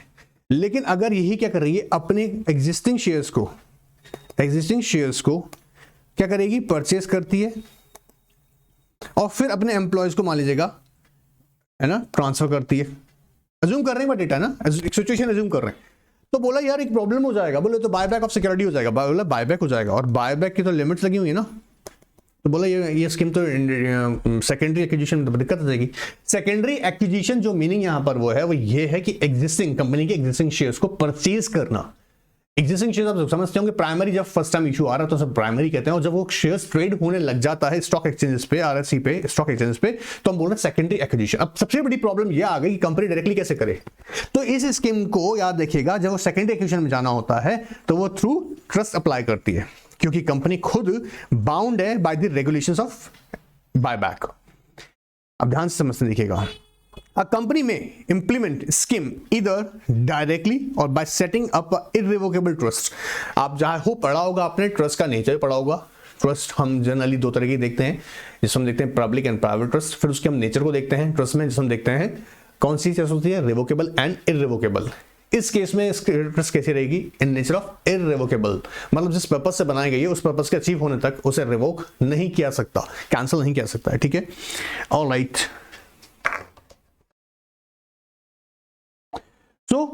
लेकिन अगर यही क्या कर रही है, अपने एग्जिस्टिंग शेयर्स को क्या करेगी, परचेस करती है, और फिर अपने एम्प्लॉयज को मान लीजिएगा, है ना, ट्रांसफर करती है। अज्यूम कर रहे हैं डेटा ना, एक सिचुएशन अज्यूम कर रहे हैं, तो बोला यार एक प्रॉब्लम हो जाएगा, बोले तो बायबैक ऑफ सिक्योरिटी हो जाएगा, बोला बायबैक हो जाएगा, और बायबैक की तो लिमिट्स लगी हुई है ना, तो बोला ये स्कीम तो सेकेंडरी एक्विजिशन में दिक्कत हो जाएगी। सेकेंडरी एक्विजिशन जो मीनिंग यहां पर वो ये है कि एग्जिस्टिंग कंपनी के एग्जिस्टिंग शेयर्स को परचेज करना। एग्जिस्टिंग शेयर्स आप समझते होंगे, प्राइमरी जब फर्स्ट टाइम इशू आ रहा है तो सब प्राइमरी कहते हैं, और जब वो शेयर्स ट्रेड होने लग जाता है स्टॉक एक्सचेंजेस पे, RSE पे, स्टॉक एक्सचेंज पे, तो हम बोल रहे हैं सेकेंडरी एक्विजिशन। अब सबसे बड़ी प्रॉब्लम ये आ गई कि कंपनी डायरेक्टली कैसे करे, तो इस स्कीम को याद रखिएगा, जब वो सेकेंडरी एक्विजिशन में जाना होता है तो वो थ्रू ट्रस्ट अप्लाई करती है, क्योंकि कंपनी खुद बाउंड है by the regulations of buyback. अब ध्यान से समझते देखिएगा, अ कंपनी में इंप्लीमेंट स्कीम इधर डायरेक्टली और by setting up irrevocable trust. आप जहां हो पढ़ा होगा आपने, ट्रस्ट का नेचर पढ़ा होगा। ट्रस्ट हम जनरली दो तरह के देखते हैं, जिसमें हम देखते हैं पब्लिक एंड प्राइवेट ट्रस्ट, फिर उसके हम नेचर को देखते हैं ट्रस्ट में, जिसमें हम देखते हैं कौन सी चीज होती है, रिवोकेबल एंड इररिवोकेबल। इस केस में ट्रस्ट कैसी रहेगी? इन नेचर ऑफ इररिवोकेबल, मतलब जिस पर्पज से बनाई गई है उस पर्पज के अचीव होने तक उसे रिवोक नहीं किया सकता, कैंसिल नहीं किया सकता है, ठीक है। ऑलराइट, सो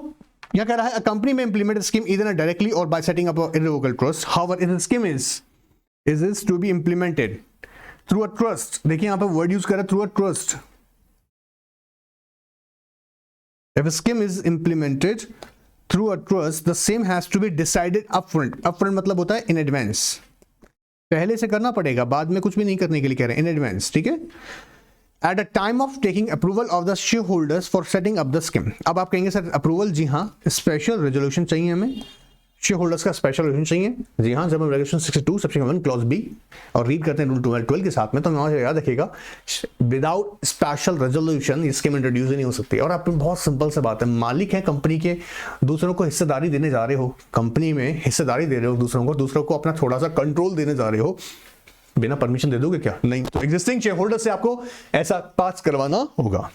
क्या कह रहा है? अ कंपनी में इंप्लीमेंट स्कीम ईदर डायरेक्टली और by setting up irrevocable trust, however if scheme is to be implemented through a trust, देखिए यहां पर वर्ड यूज कर रहा है through a trust. If a scheme is implemented through a trust, the same has to be decided upfront. Upfront मतलब होता है in advance, पहले से करना पड़ेगा, बाद में कुछ भी नहीं करने के लिए कह रहे हैं, in advance, ठीक है। At the time of taking approval of the shareholders for setting up the scheme. अब आप कहेंगे सर अप्रूवल, जी हाँ, स्पेशल रेजोल्यूशन चाहिए हमें, शेयर होल्डर्स का स्पेशल रेजोल्यूशन चाहिए, जी हाँ। जब हम रेगुलेशन 62 सेक्शन 1 क्लॉज बी और रीड करते हैं रूल 12 के साथ में, तो वहां से याद रखिएगा विदाउट स्पेशल रेजोल्यूशन ये स्कीम इंट्रोड्यूस नहीं हो सकती। और आप बहुत सिंपल सा बात है, मालिक है कंपनी के, दूसरों को हिस्सेदारी देने जा रहे हो, कंपनी में हिस्सेदारी दे रहे हो दूसरों को अपना थोड़ा सा कंट्रोल देने जा रहे हो, बिना परमिशन दे दोगे क्या? नहीं। तो एग्जिस्टिंग शेयर होल्डर से आपको ऐसा पास करवाना होगा।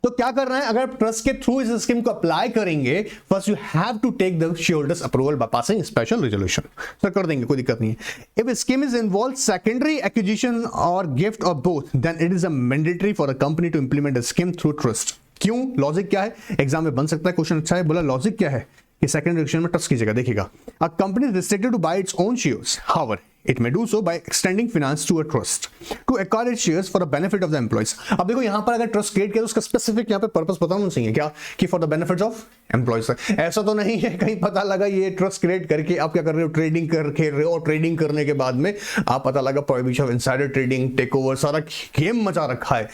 तो क्या करना है? अगर ट्रस्ट के थ्रू इस स्कीम को अप्लाई करेंगे, first you have to take the share holders approval by passing special resolution. Sir कर देंगे, कोई दिक्कत नहीं है। If scheme is involve secondary acquisition और गिफ्ट और both, then it is a mandatory for a company to implement a scheme through trust. क्यों? लॉजिक क्या है? एग्जाम में बन सकता है क्वेश्चन, अच्छा है, बोला लॉजिक क्या है कि सेकेंडरी एक्विजिशन में ट्रस्ट कीजिएगा। देखिएगा, a company is restricted to buy its own shares, however it may do so by extending finance to a trust to acquire its shares for the benefit of the employees। अब देखो यहां पर अगर ट्रस्ट क्रिएट किया तो उसका स्पेसिफिक यहां पे पर्पस पता होना चाहिए, क्या कि for the benefit of employees. ऐसा तो नहीं है कहीं पता लगा ये ट्रस्ट क्रिएट करके आप क्या कर रहे हो, ट्रेडिंग कर खेल रहे हो, और ट्रेडिंग करने के बाद में आप पता लगा prohibition of insider trading, take over, सारा गेम मचा रखा है,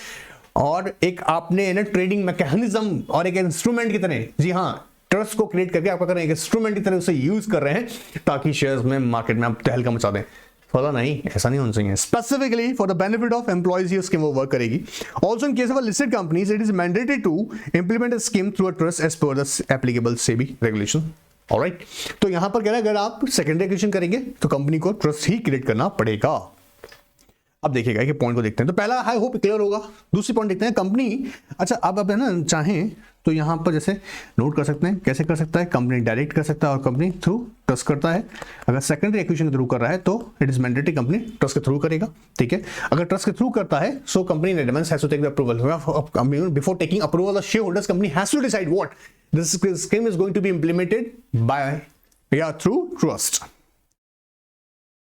और एक आपने ना ट्रेडिंग मैकेनिज्म और एक इंस्ट्रूमेंट की तरह, जी हाँ, ट्रस्ट को क्रिएट करके आप क्या कर रहे हैं, एक इंस्ट्रूमेंट की तरह उसे यूज कर रहे हैं ताकि शेयर्स में मार्केट में आप तहलका मचा दें। पता नहीं, ऐसा नहीं होना चाहिए। Specifically for the benefit of employees ये स्कीम वो वर्क करेगी। Also in case of listed companies it is mandatory to implement a scheme through a trust as per the applicable SEBI regulation. Alright, तो यहां पर कह रहा है अगर आप सेकेंडरी एक्विजिशन करेंगे तो कंपनी को ट्रस्ट ही क्रिएट करना पड़ेगा। अब देखिएगा कि पॉइंट को देखते हैं, तो पहला आई होप क्लियर होगा। दूसरी पॉइंट देखते हैं, कंपनी, अच्छा अब है ना, चाहें तो यहां पर जैसे नोट कर सकते हैं, कैसे कर सकता है, कंपनी डायरेक्ट कर सकता है और कंपनी थ्रू ट्रस्ट करता है। अगर सेकेंडरी एक्विजिशन के थ्रू कर रहा है तो it is mandatory, company trust के थ्रू करेगा, ठीक है। अगर ट्रस्ट के थ्रू करता है so company in advance has to take the approval before taking approval of share holders, company has to decide what this scheme is going to be implemented by या थ्रू ट्रस्ट।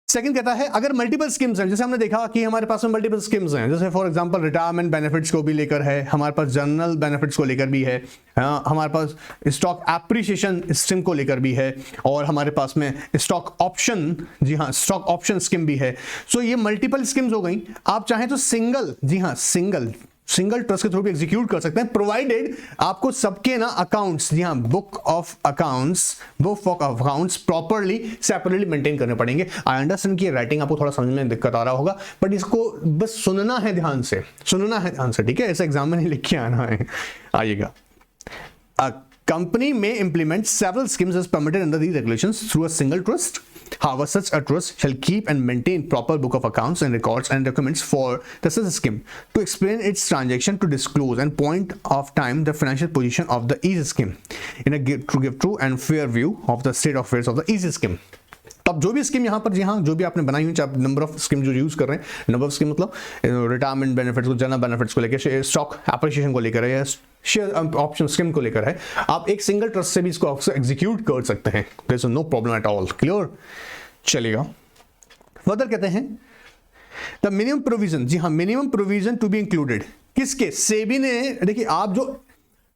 सेकंड कहता है अगर मल्टीपल स्कीम्स हैं, जैसे हमने देखा कि हमारे पास में मल्टीपल स्कीम्स हैं, जैसे फॉर एग्जांपल रिटायरमेंट बेनिफिट्स को भी लेकर है, हमारे पास जनरल बेनिफिट्स को लेकर भी है, हमारे पास स्टॉक एप्रिसिएशन स्कीम को लेकर भी है, और हमारे पास में स्टॉक ऑप्शन, जी हाँ, स्टॉक ऑप्शन स्कीम भी है। सो ये मल्टीपल स्कीम्स हो गई। आप चाहें तो सिंगल, जी हाँ, सिंगल ट्रस्ट के थ्रू भी एग्जीक्यूट कर सकते हैं, प्रोवाइडेड आपको सबके ना अकाउंट्स, जी हाँ, book of accounts properly separately maintain करने पड़ेंगे। आई अंडरस्टैंड कि राइटिंग आपको थोड़ा समझ में दिक्कत आ रहा होगा, बट इसको बस सुनना है ध्यान से, ठीक है, ऐसा एग्जाम में नहीं लिख के आना है। आइएगा, company may implement several schemes as permitted under these regulations through a single trust. However, such a trust shall keep and maintain proper book of accounts and records and documents for the such scheme to explain its transaction, to disclose and point of time the financial position of the each scheme in a to give true and fair view of the state of affairs of the each scheme. तब जो भी स्कीम यहाँ पर, जी हाँ, जो भी आपने बनाई हुई, चाहे नंबर ऑफ स्कीम जो यूज कर रहे हैं, नंबर ऑफ स्कीम मतलब रिटायरमेंट बेनिफिट्स को, जनरल बेनिफिट्स को लेकर, स्टॉक एप्रिसिएशन को लेकर है, या शेयर ऑप्शन स्कीम को लेकर है, आप एक सिंगल ट्रस्ट से भी इसको एग्जीक्यूट कर सकते हैं। There is no problem at all. Clear? चलेगा। फर्दर कहते हैं द मिनिमम प्रोविजन, जी हाँ, minimum provision to be included, किसके? सेबी ने, देखिए आप जो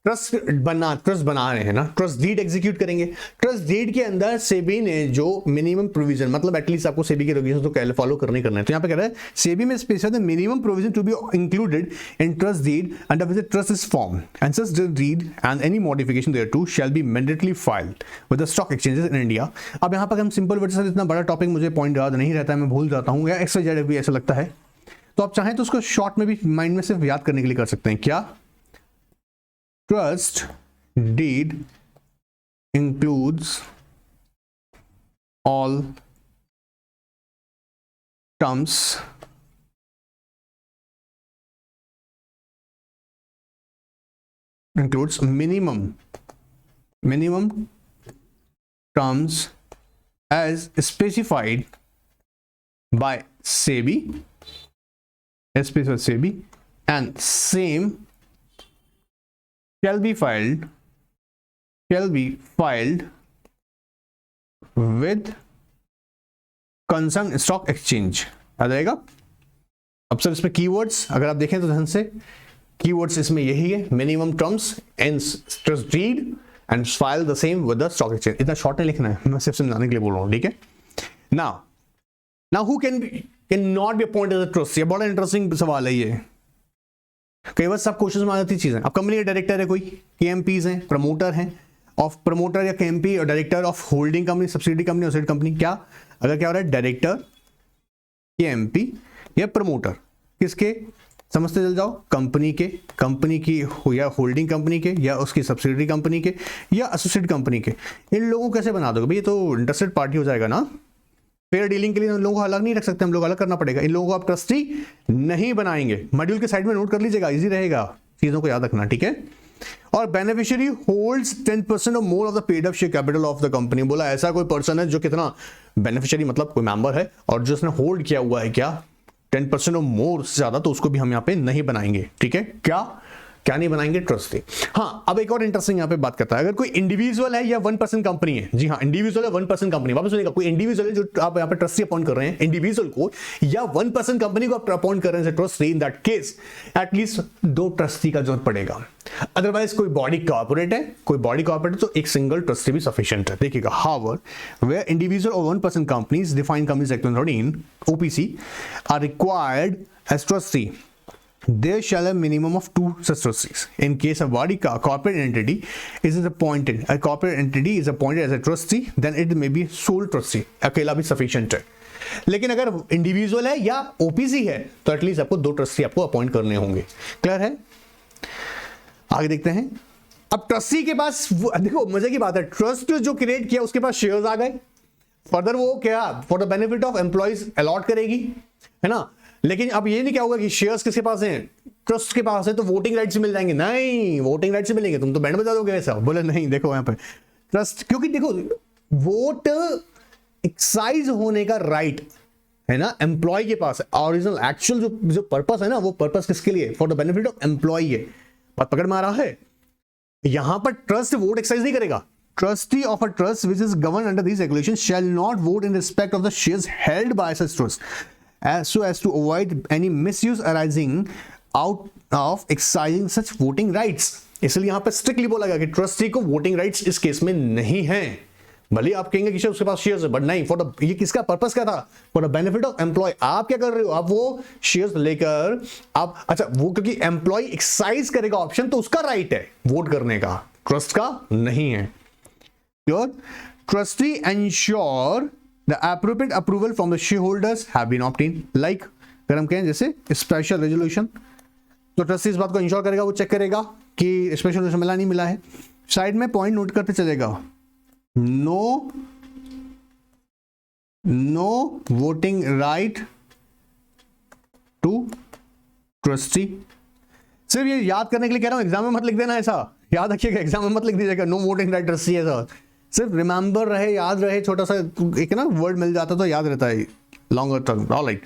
ट्रस्ट बना रहे हैं ना, ट्रस्ट डीड एग्जीक्यूट करेंगे, ट्रस्ट डीड के अंदर सेबी ने जो मिनिमम प्रोविजन, मतलब एटलीस्ट आपको सेबी के रेगुलेशंस तो फॉलो करने करना है, तो यहां पे कह रहा है सेबी में special the minimum provision to be included in trust deed under which trust is form and such deed and any modification thereto shall be mandatorily filed with the stock exchanges in India. अब यहां पर हम सिंपल वर्ड से, इतना बड़ा टॉपिक मुझे पॉइंट याद नहीं रहता है, मैं भूल जाता हूं, या एक्स्ट्रा भी ऐसा लगता है, तो आप चाहें तो उसको शॉर्ट में भी माइंड में सिर्फ याद करने के लिए कर सकते हैं। क्या? Trust deed includes all terms includes minimum minimum terms as specified by SEBI, and same shall be filed with concerned stock exchange। आ जाएगा। अब सर इसमें कीवर्ड्स अगर आप देखें तो ध्यान से, कीवर्ड्स इसमें यही है, minimum terms and trust deed and file the same with the stock exchange. इतना शॉर्ट नहीं लिखना है, मैं सिर्फ समझाने के लिए बोल रहा हूँ, ठीक है। Now who can not be appointed as a trust, ये बड़ा इंटरेस्टिंग सवाल है ये। कई बार सब क्वेश्चन में आ जाती चीजें। अब कंपनी के डायरेक्टर है कोई, KMPs हैं, प्रमोटर हैं, ऑफ प्रमोटर या KMP और director of holding company, subsidy company, offset company. क्या अगर क्या हो रहा है, डायरेक्टर, KMP या प्रमोटर, किसके समझते चल जाओ, कंपनी की या होल्डिंग कंपनी के या उसकी सब्सिडी कंपनी के या एसोसिएट कंपनी के। इन लोगों को कैसे बना दोगे भाई, ये तो इंटरेस्टेड पार्टी हो जाएगा ना। फेयर डीलिंग के लिए इन लोगों को अलग नहीं रख सकते हम लोग, अलग करना पड़ेगा। इन लोगों को आप ट्रस्टी नहीं बनाएंगे। मॉड्यूल के साइड में नोट कर लीजिएगा, इजी रहेगा चीजों को याद रखना, ठीक है। और बेनिफिशियरी होल्ड्स 10% और more of the paid up share capital of the company. बोला ऐसा कोई पर्सन है जो कितना, बेनिफिशियरी मतलब कोई मेंबर है और जो उसने होल्ड किया हुआ है क्या 10% और मोर से ज्यादा, तो उसको भी हम यहाँ पे नहीं बनाएंगे, ठीक है। क्या नहीं बनाएंगे, ट्रस्टी। हाँ, अब एक और इंटरेस्टिंग यहाँ पे बात करता है, अगर कोई इंडिविजुअल है या 1% कंपनी है, जी हाँ इंडिविजुअल है 1% कंपनी, वापस सुनिएगा, कोई इंडिविजुअल है जो आप यहाँ पे ट्रस्टी अपॉइंट कर रहे हैं, इंडिविजुअल को या 1% कंपनी को आप अपॉइंट कर रहे हैं trustee, in that case at least 2 trustee का जरूरत पड़ेगा। अदरवाइज कोई बॉडी कॉर्पोरेट है, तो एक सिंगल ट्रस्टी भी सफिशिएंट है। देखिएगा, हाउएवर वेयर इंडिविजुअल और 1% companies defined companies act 13 OPC are required as trustee, there shall a minimum of 2 such trustees. In case a body corporate entity is appointed as a trustee, then it may be sole trustee, अकेला भी sufficient है। लेकिन अगर इंडिविजुअल है या OPC है तो एटलीस्ट आपको 2 ट्रस्टी आपको अपॉइंट करने होंगे। क्लियर है? आगे देखते हैं। अब ट्रस्टी के पास देखो मजे की बात है, ट्रस्ट जो क्रिएट किया उसके पास शेयर्स आ गए, फर्दर वो क्या for the benefit of employees allot करेगी, है ना। लेकिन अब ये नहीं क्या होगा कि शेयर्स किसके पास हैं, ट्रस्ट के पास है, तो वोटिंग राइट्स मिल जाएंगे। नहीं, वोटिंग राइट्स मिलेंगे, तुम तो बैंड बजा दोगे ऐसा। बोले नहीं, देखो यहाँ पे ट्रस्ट, क्योंकि देखो वोट एक्साइज होने का राइट है ना एम्प्लॉय के पास है। ओरिजिनल एक्चुअल जो पर्पस है ना, वो पर्पस किसके लिए, for the benefit of employee है। बात पकड़ में आ रहा है? यहां पर ट्रस्ट वोट एक्साइज नहीं करेगा। Trustee of a trust which is governed under these regulations shall not vote in respect of the shares held by such trust, so as to avoid any misuse arising out of exercising such voting rights। इसलिए यहाँ पे स्ट्रिक्टली बोला गया कि ट्रस्टी को वोटिंग राइट्स इस केस में नहीं है। भले आप कहेंगे कि उसके पास शेयर्स है, बट नहीं, फॉर द, ये किसका पर्पस क्या था, for the benefit of employee. आप क्या कर रहे हो, आप वो शेयर्स लेकर आप, अच्छा वो क्योंकि एम्प्लॉय एक्सरसाइज करेगा ऑप्शन, तो उसका राइट है वोट करने का, ट्रस्ट का नहीं है। Trustee ensure the appropriate approval from the shareholders have been obtained, like अगर हम कहें जैसे स्पेशल रेजोल्यूशन, तो ट्रस्टी इस बात को इंश्योर करेगा, वो चेक करेगा कि स्पेशल रेजोल्यूशन मिला नहीं मिला है। साइड में पॉइंट नोट करते चलेगा, no voting right to trustee. सिर्फ ये याद करने के लिए कह रहा हूं, एग्जाम में मत लिख देना ऐसा, याद रखिएगा, एग्जाम में मत लिख दीजिएगा नो वोटिंग राइट ट्रस्टी ऐसा। सिर्फ रिमेंबर रहे, याद रहे, छोटा सा एक ना वर्ड मिल जाता तो याद रहता है longer term. Alright,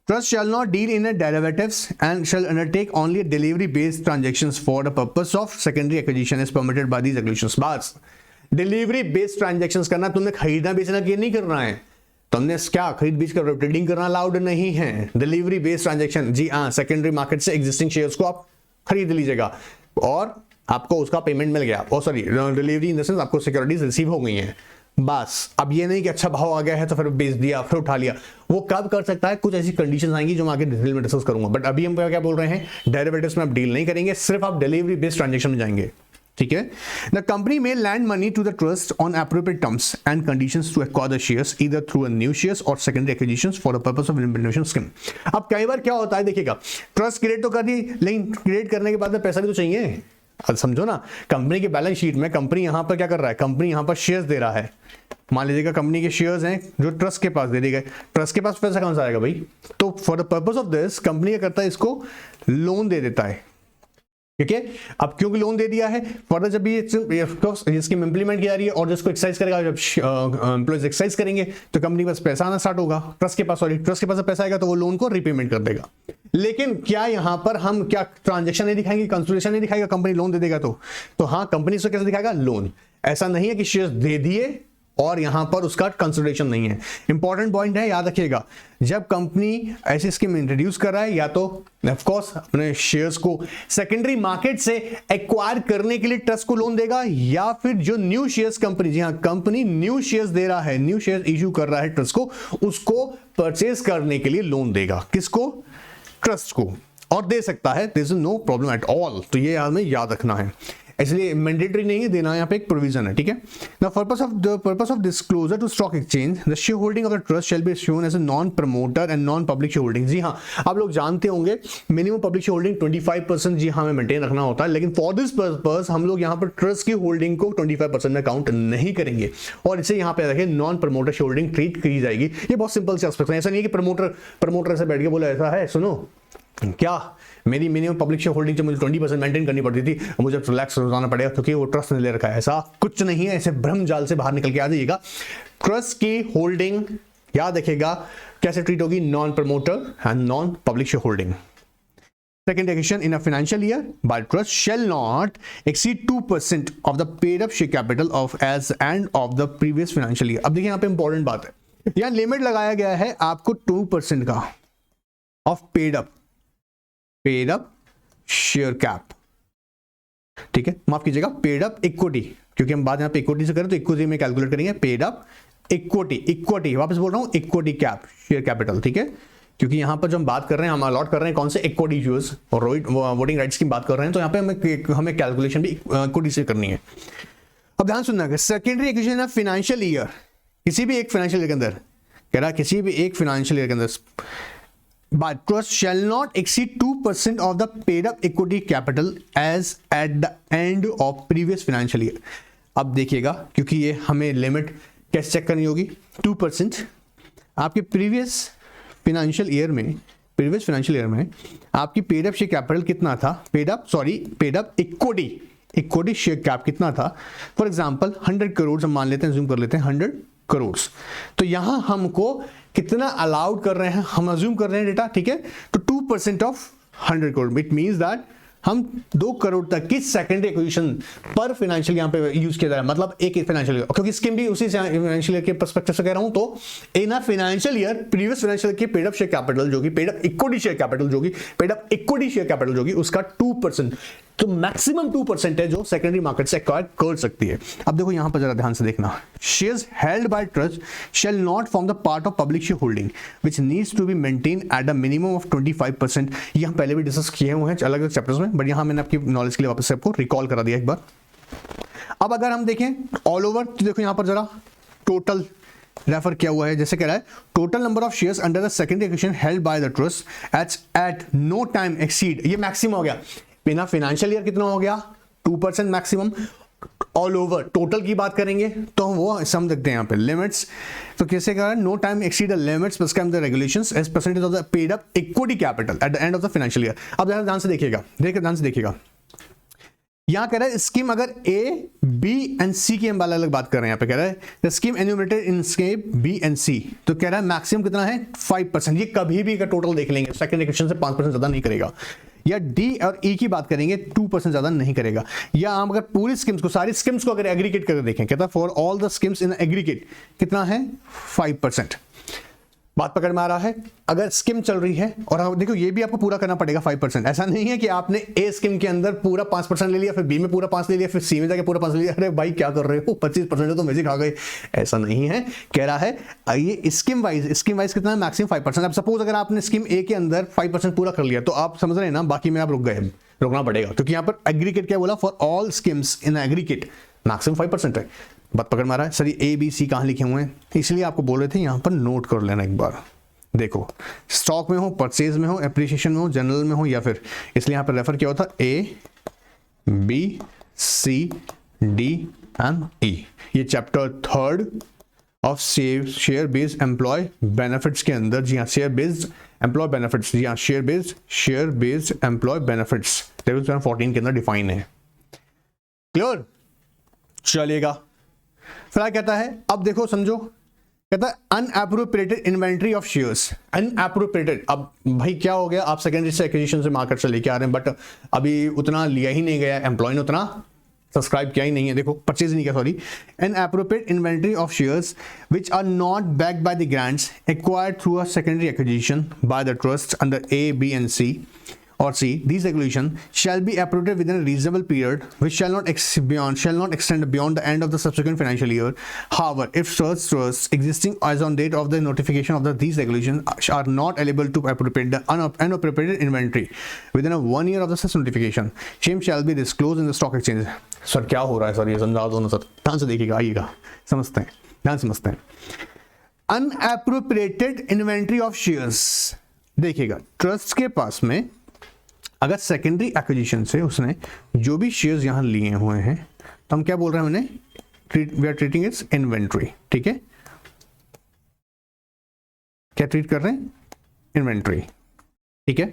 trust shall not deal in derivatives and shall undertake only delivery based transactions for the purpose of secondary acquisition as permitted by these regulations. बस डिलीवरी बेस्ड ट्रांजैक्शंस करना, तुमने खरीदना बेचना ये नहीं करना है, तुमने क्या खरीद बेच कर ट्रेडिंग करना अलाउड नहीं है। डिलीवरी बेस्ड ट्रांजैक्शन, जी हाँ, सेकेंडरी मार्केट से एग्जिस्टिंग शेयर्स को आप खरीद लीजिएगा और आपको उसका पेमेंट मिल गया, oh sorry delivery in the sense आपको सिक्योरिटीज रिसीव हो गई हैं। बस अब ये नहीं कि अच्छा भाव आ गया है तो फिर बेच दिया, फिर उठा लिया। वो कब कर सकता है, कुछ ऐसी कंडीशंस आएंगी जो मैं आगे डिटेल में डिस्कस करूंगा, बट अभी हम क्या बोल रहे हैं, डेरिवेटिव्स में आप डील नहीं करेंगे, सिर्फ आप डिलीवरी बेस्ड ट्रांजैक्शन में जाएंगे, ठीक है। The company may lend money to the trust on appropriate terms and conditions to acquire the shares either through a new shares or secondary acquisitions for the purpose of implementation scheme. अब कई बार क्या होता है, देखिएगा ट्रस्ट क्रिएट तो कर दी, लेकिन क्रिएट करने के बाद में पैसा भी तो चाहिए। अब समझो ना, कंपनी के बैलेंस शीट में कंपनी यहां पर क्या कर रहा है, कंपनी यहां पर शेयर्स दे रहा है। मान लीजिएगा कंपनी के शेयर्स हैं जो ट्रस्ट के पास दे दिए गए, ट्रस्ट के पास पैसा कहां से आएगा भाई, तो for the purpose of this company क्या करता है, इसको लोन दे देता है, ठीक है। अब क्योंकि लोन दे दिया है, फर्दर जब ये स्कीम इंप्लीमेंट की जा रही है और जिसको एक्सरसाइज करेगा, जब एम्प्लॉयज एक्सरसाइज करेंगे तो कंपनी के पास पैसा आना स्टार्ट होगा, ट्रस्ट के पास पैसा आएगा तो वो लोन को रिपेमेंट कर देगा। लेकिन क्या यहां पर हम क्या ट्रांजेक्शन नहीं दिखाएंगे, कंसोलिडेशन नहीं दिखाएगा, कंपनी लोन दे देगा तो हाँ, कंपनी से कैसे दिखाएगा, लोन। ऐसा नहीं है कि शेयर्स दे दिए और यहां पर उसका कंसिडरेशन नहीं है। इंपॉर्टेंट पॉइंट है, याद रखिएगा, जब कंपनी ऐसी स्कीम इंट्रोड्यूस कर रहा है, या तो ऑफ कोर्स अपने शेयर्स को सेकेंडरी मार्केट से एक्वायर करने के लिए ट्रस्ट को लोन देगा, या फिर जो न्यू शेयर्स कंपनी, जी हां, कंपनी न्यू शेयर्स दे रहा है, न्यू शेयर्स इश्यू कर रहा है ट्रस्ट को, उसको परचेज करने के लिए लोन देगा। किसको? ट्रस्ट को। और दे सकता है, there is no problem at all. तो ये हमें याद रखना है, इसलिए मैंडेटरी नहीं है देना, यहाँ पे एक प्रोविजन है, ठीक है। The purpose of disclosure to stock exchange, the share holding of the trust shall be shown as a non promoter and non public share holding. जी हाँ, आप लोग जानते होंगे मिनिमम पब्लिक शेयर होल्डिंग 25% जी हाँ, हमें मेंटेन रखना होता है, लेकिन फॉर दिस पर्पस हम लोग यहाँ पर ट्रस्ट की होल्डिंग को 25% में काउंट नहीं करेंगे और इसे यहाँ पे रखें non promoter share holding treat की जाएगी। ये बहुत सिंपल से एस्पेक्ट है, ऐसा नहीं है कि प्रमोटर ऐसे बैठ के बोला ऐसा है, सुनो क्या मेरी मिनिमम पब्लिक शेयर होल्डिंग मुझे 20% मेंटेन करनी पड़ती थी, मुझे रिलैक्स होना पड़ेगा क्योंकि वो ट्रस्ट ने ले रखा है। ऐसा कुछ नहीं है, ऐसे भ्रम जाल से बाहर निकल के आ जाइएगा। ट्रस्ट की होल्डिंग याद रखिएगा कैसे ट्रीट होगी, non promoter and non public share holding. Second acquisition in a financial year by trust shall not exceed 2% of the paid up share capital of as and of the previous financial year। अब देखिए यहाँ पे इंपॉर्टेंट बात है, यहाँ लिमिट लगाया गया है आपको 2% का of paid up share cap, ठीक है, माफ कीजिएगा, पेड अप इक्विटी, क्योंकि हम बात यहाँ पे इक्विटी से करें तो इक्विटी में कैलकुलेट करेंगे, पेड अप इक्विटी वापस बोल रहा हूँ, इक्विटी कैप शेयर कैपिटल, ठीक है, क्योंकि यहां पर जो हम बात कर रहे हैं, हम अलॉट कर रहे हैं कौन से, इक्विटी यूज और वोटिंग राइट्स की बात कर रहे हैं, तो यहाँ पे हमें कैलकुलेशन भी इक्विटी से करनी है। अब ध्यान सुनना, secondary acquisition of financial year, किसी भी एक फाइनेंशियल ईयर के अंदर, कह रहा किसी भी एक फाइनेंशियल ईयर के अंदर, by trust shall not exceed 2% of the paid up equity capital as at the end of previous financial year। अब देखिएगा, क्योंकि ये हमें लिमिट कैसे चेक करनी होगी, 2% आपके प्रीवियस फाइनेंशियल ईयर में आपकी पेड अप शेयर कैपिटल कितना था, paid up equity share cap कितना था, फॉर एग्जांपल 100 करोड़ हम मान लेते हैं, जूम कर लेते हैं 100 करोड़, तो यहां हमको कितना अलाउड कर रहे हैं, हम अज्यूम कर रहे हैं डेटा, ठीक है, तो 2% of 100 crore, it means that हम 2 करोड़ तक की सेकेंडरी एक्विजिशन पर फाइनेंशियल यहाँ पे यूज किया जा रहा है, मतलब एक फाइनेंशियल ईयर, क्योंकि स्कीम भी उसी फाइनेंशियल ईयर के पर्सपेक्टिव से कह रहा हूं, तो in a financial year previous financial की पेड अप शेयर कैपिटल जो कि paid up equity share capital जो कि उसका 2%, तो मैक्सिमम 2% है जो सेकेंडरी मार्केट से एक्वायर कर सकती है। अब देखो यहां पर जरा ध्यान से देखना, shares held by trust shall not form the part of public share holding which needs to be maintain at a minimum of 25%। ये हम पहले भी डिस्कस किए हुए हैं अलग अलग चैप्टर्स में, बट यहां मैंने आपकी नॉलेज के लिए वापस से आपको रिकॉल करा दिया एक बार। अब अगर हम देखें ऑल ओवर, तो देखो यहां पर जरा टोटल रेफर किया हुआ है, जैसे कह रहा है total number of shares under the secondary acquisition held by the trust at no time exceed, ये मैक्सिमम हो गया, बिना फाइनेंशियल ईयर कितना हो गया, 2% मैक्सिमम। ऑल ओवर टोटल की बात करेंगे तो वो सम देखते हैं यहाँ पे लिमिट्स, तो कैसे कह रहा है, no time exceed the limits prescribed the regulations as percentage of the paid up equity capital at the end of the financial year. अब ध्यान से देखिएगा, यहां कह रहा है स्कीम अगर ए बी एंड सी की हम अलग बात कर रहे हैं, यहाँ पे कह रहा है the scheme enumerated in scheme B and C, तो कह रहा है मैक्सिमम कितना है 5%, ये कभी भी का टोटल देख लेंगे, सेकंड एक्विजिशन से 5% ज्यादा नहीं करेगा, या डी और ई की बात करेंगे 2% ज्यादा नहीं करेगा, या हम अगर पूरी स्कीम्स को, सारी स्कीम्स को अगर एग्रीगेट करके देखें, कहता है for all the schemes in aggregate कितना है 5%। बात पकड़ में आ रहा है, अगर स्कीम चल रही है और देखो ये भी आपको पूरा करना पड़ेगा 5%, ऐसा नहीं है कि आपने ए स्कीम के अंदर पूरा 5% ले लिया, फिर बी में पूरा 5 ले लिया, फिर सी में जाके पूरा 5 ले लिया, अरे भाई क्या कर रहे हो 25% तो मैजिक आ गए, ऐसा नहीं है। कह रहा है ये स्कीम वाइज कितना है, मैक्सिमम 5%। अब सपोज अगर आपने स्कीम ए के अंदर 5% पूरा कर लिया, तो आप समझ रहे हैं ना, बाकी में आप रुकना पड़ेगा, क्योंकि यहाँ पर एग्रीगेट क्या बोला, for all schemes in aggregate maximum 5% है। बात पकड़ में आ रहा है, सर ये ए बी सी कहाँ लिखे हुए हैं, इसलिए आपको बोल रहे थे यहाँ पर नोट कर लेना एक बार, देखो स्टॉक में हो, परचेज में हो, एप्रिसिएशन में हो, जनरल में हो, या फिर इसलिए यहां पर रेफर किया होता A B C D and E. ये chapter 3 of share based employee benefits के अंदर, जी हाँ शेयर बेस्ड एम्प्लॉय बेनिफिट्स, जी हाँ share based employee benefits table 14 के अंदर डिफाइन है। क्लियर, चलिएगा। फिर क्या कहता है, अब देखो समझो, कहता है अनएप्रोप्रिएटेड इन्वेंट्री ऑफ शेयर्स। अनएप्रोप्रिएटेड, अब भाई क्या हो गया, आप सेकेंडरी से एक्विजिशन से मार्केट से लेके आ रहे हैं, बट अभी उतना लिया ही नहीं गया, एम्प्लॉय ने उतना सब्सक्राइब किया ही नहीं है, देखो परचेज नहीं किया, sorry. An appropriate inventory of shares which are not backed by the grants acquired through a secondary acquisition by the trust under A, B and C or C, these regulation shall be appropriated within a reasonable period which shall not extend beyond the end of the subsequent financial year. However, if such trusts existing as on date of the notification of these regulations are not able to appropriate the unappropriated inventory within a 1 year of the such notification, same shall be disclosed in the stock exchange. Sir क्या हो रहा है सर, ये समझा दो ना सर, ध्यान से देखिएगा, आइएगा, समझते हैं, ध्यान समझते हैं। अनएप्रोप्रिएटेड इन्वेंट्री ऑफ शेयर्स, देखिएगा ट्रस्ट के पास में अगर सेकेंडरी एक्विजिशन से उसने जो भी शेयर्स यहां लिए हुए हैं तो हम क्या बोल रहे हैं, उन्हें we are treating its inventory. ठीक है, क्या ट्रीट कर रहे हैं, इन्वेंट्री। ठीक है,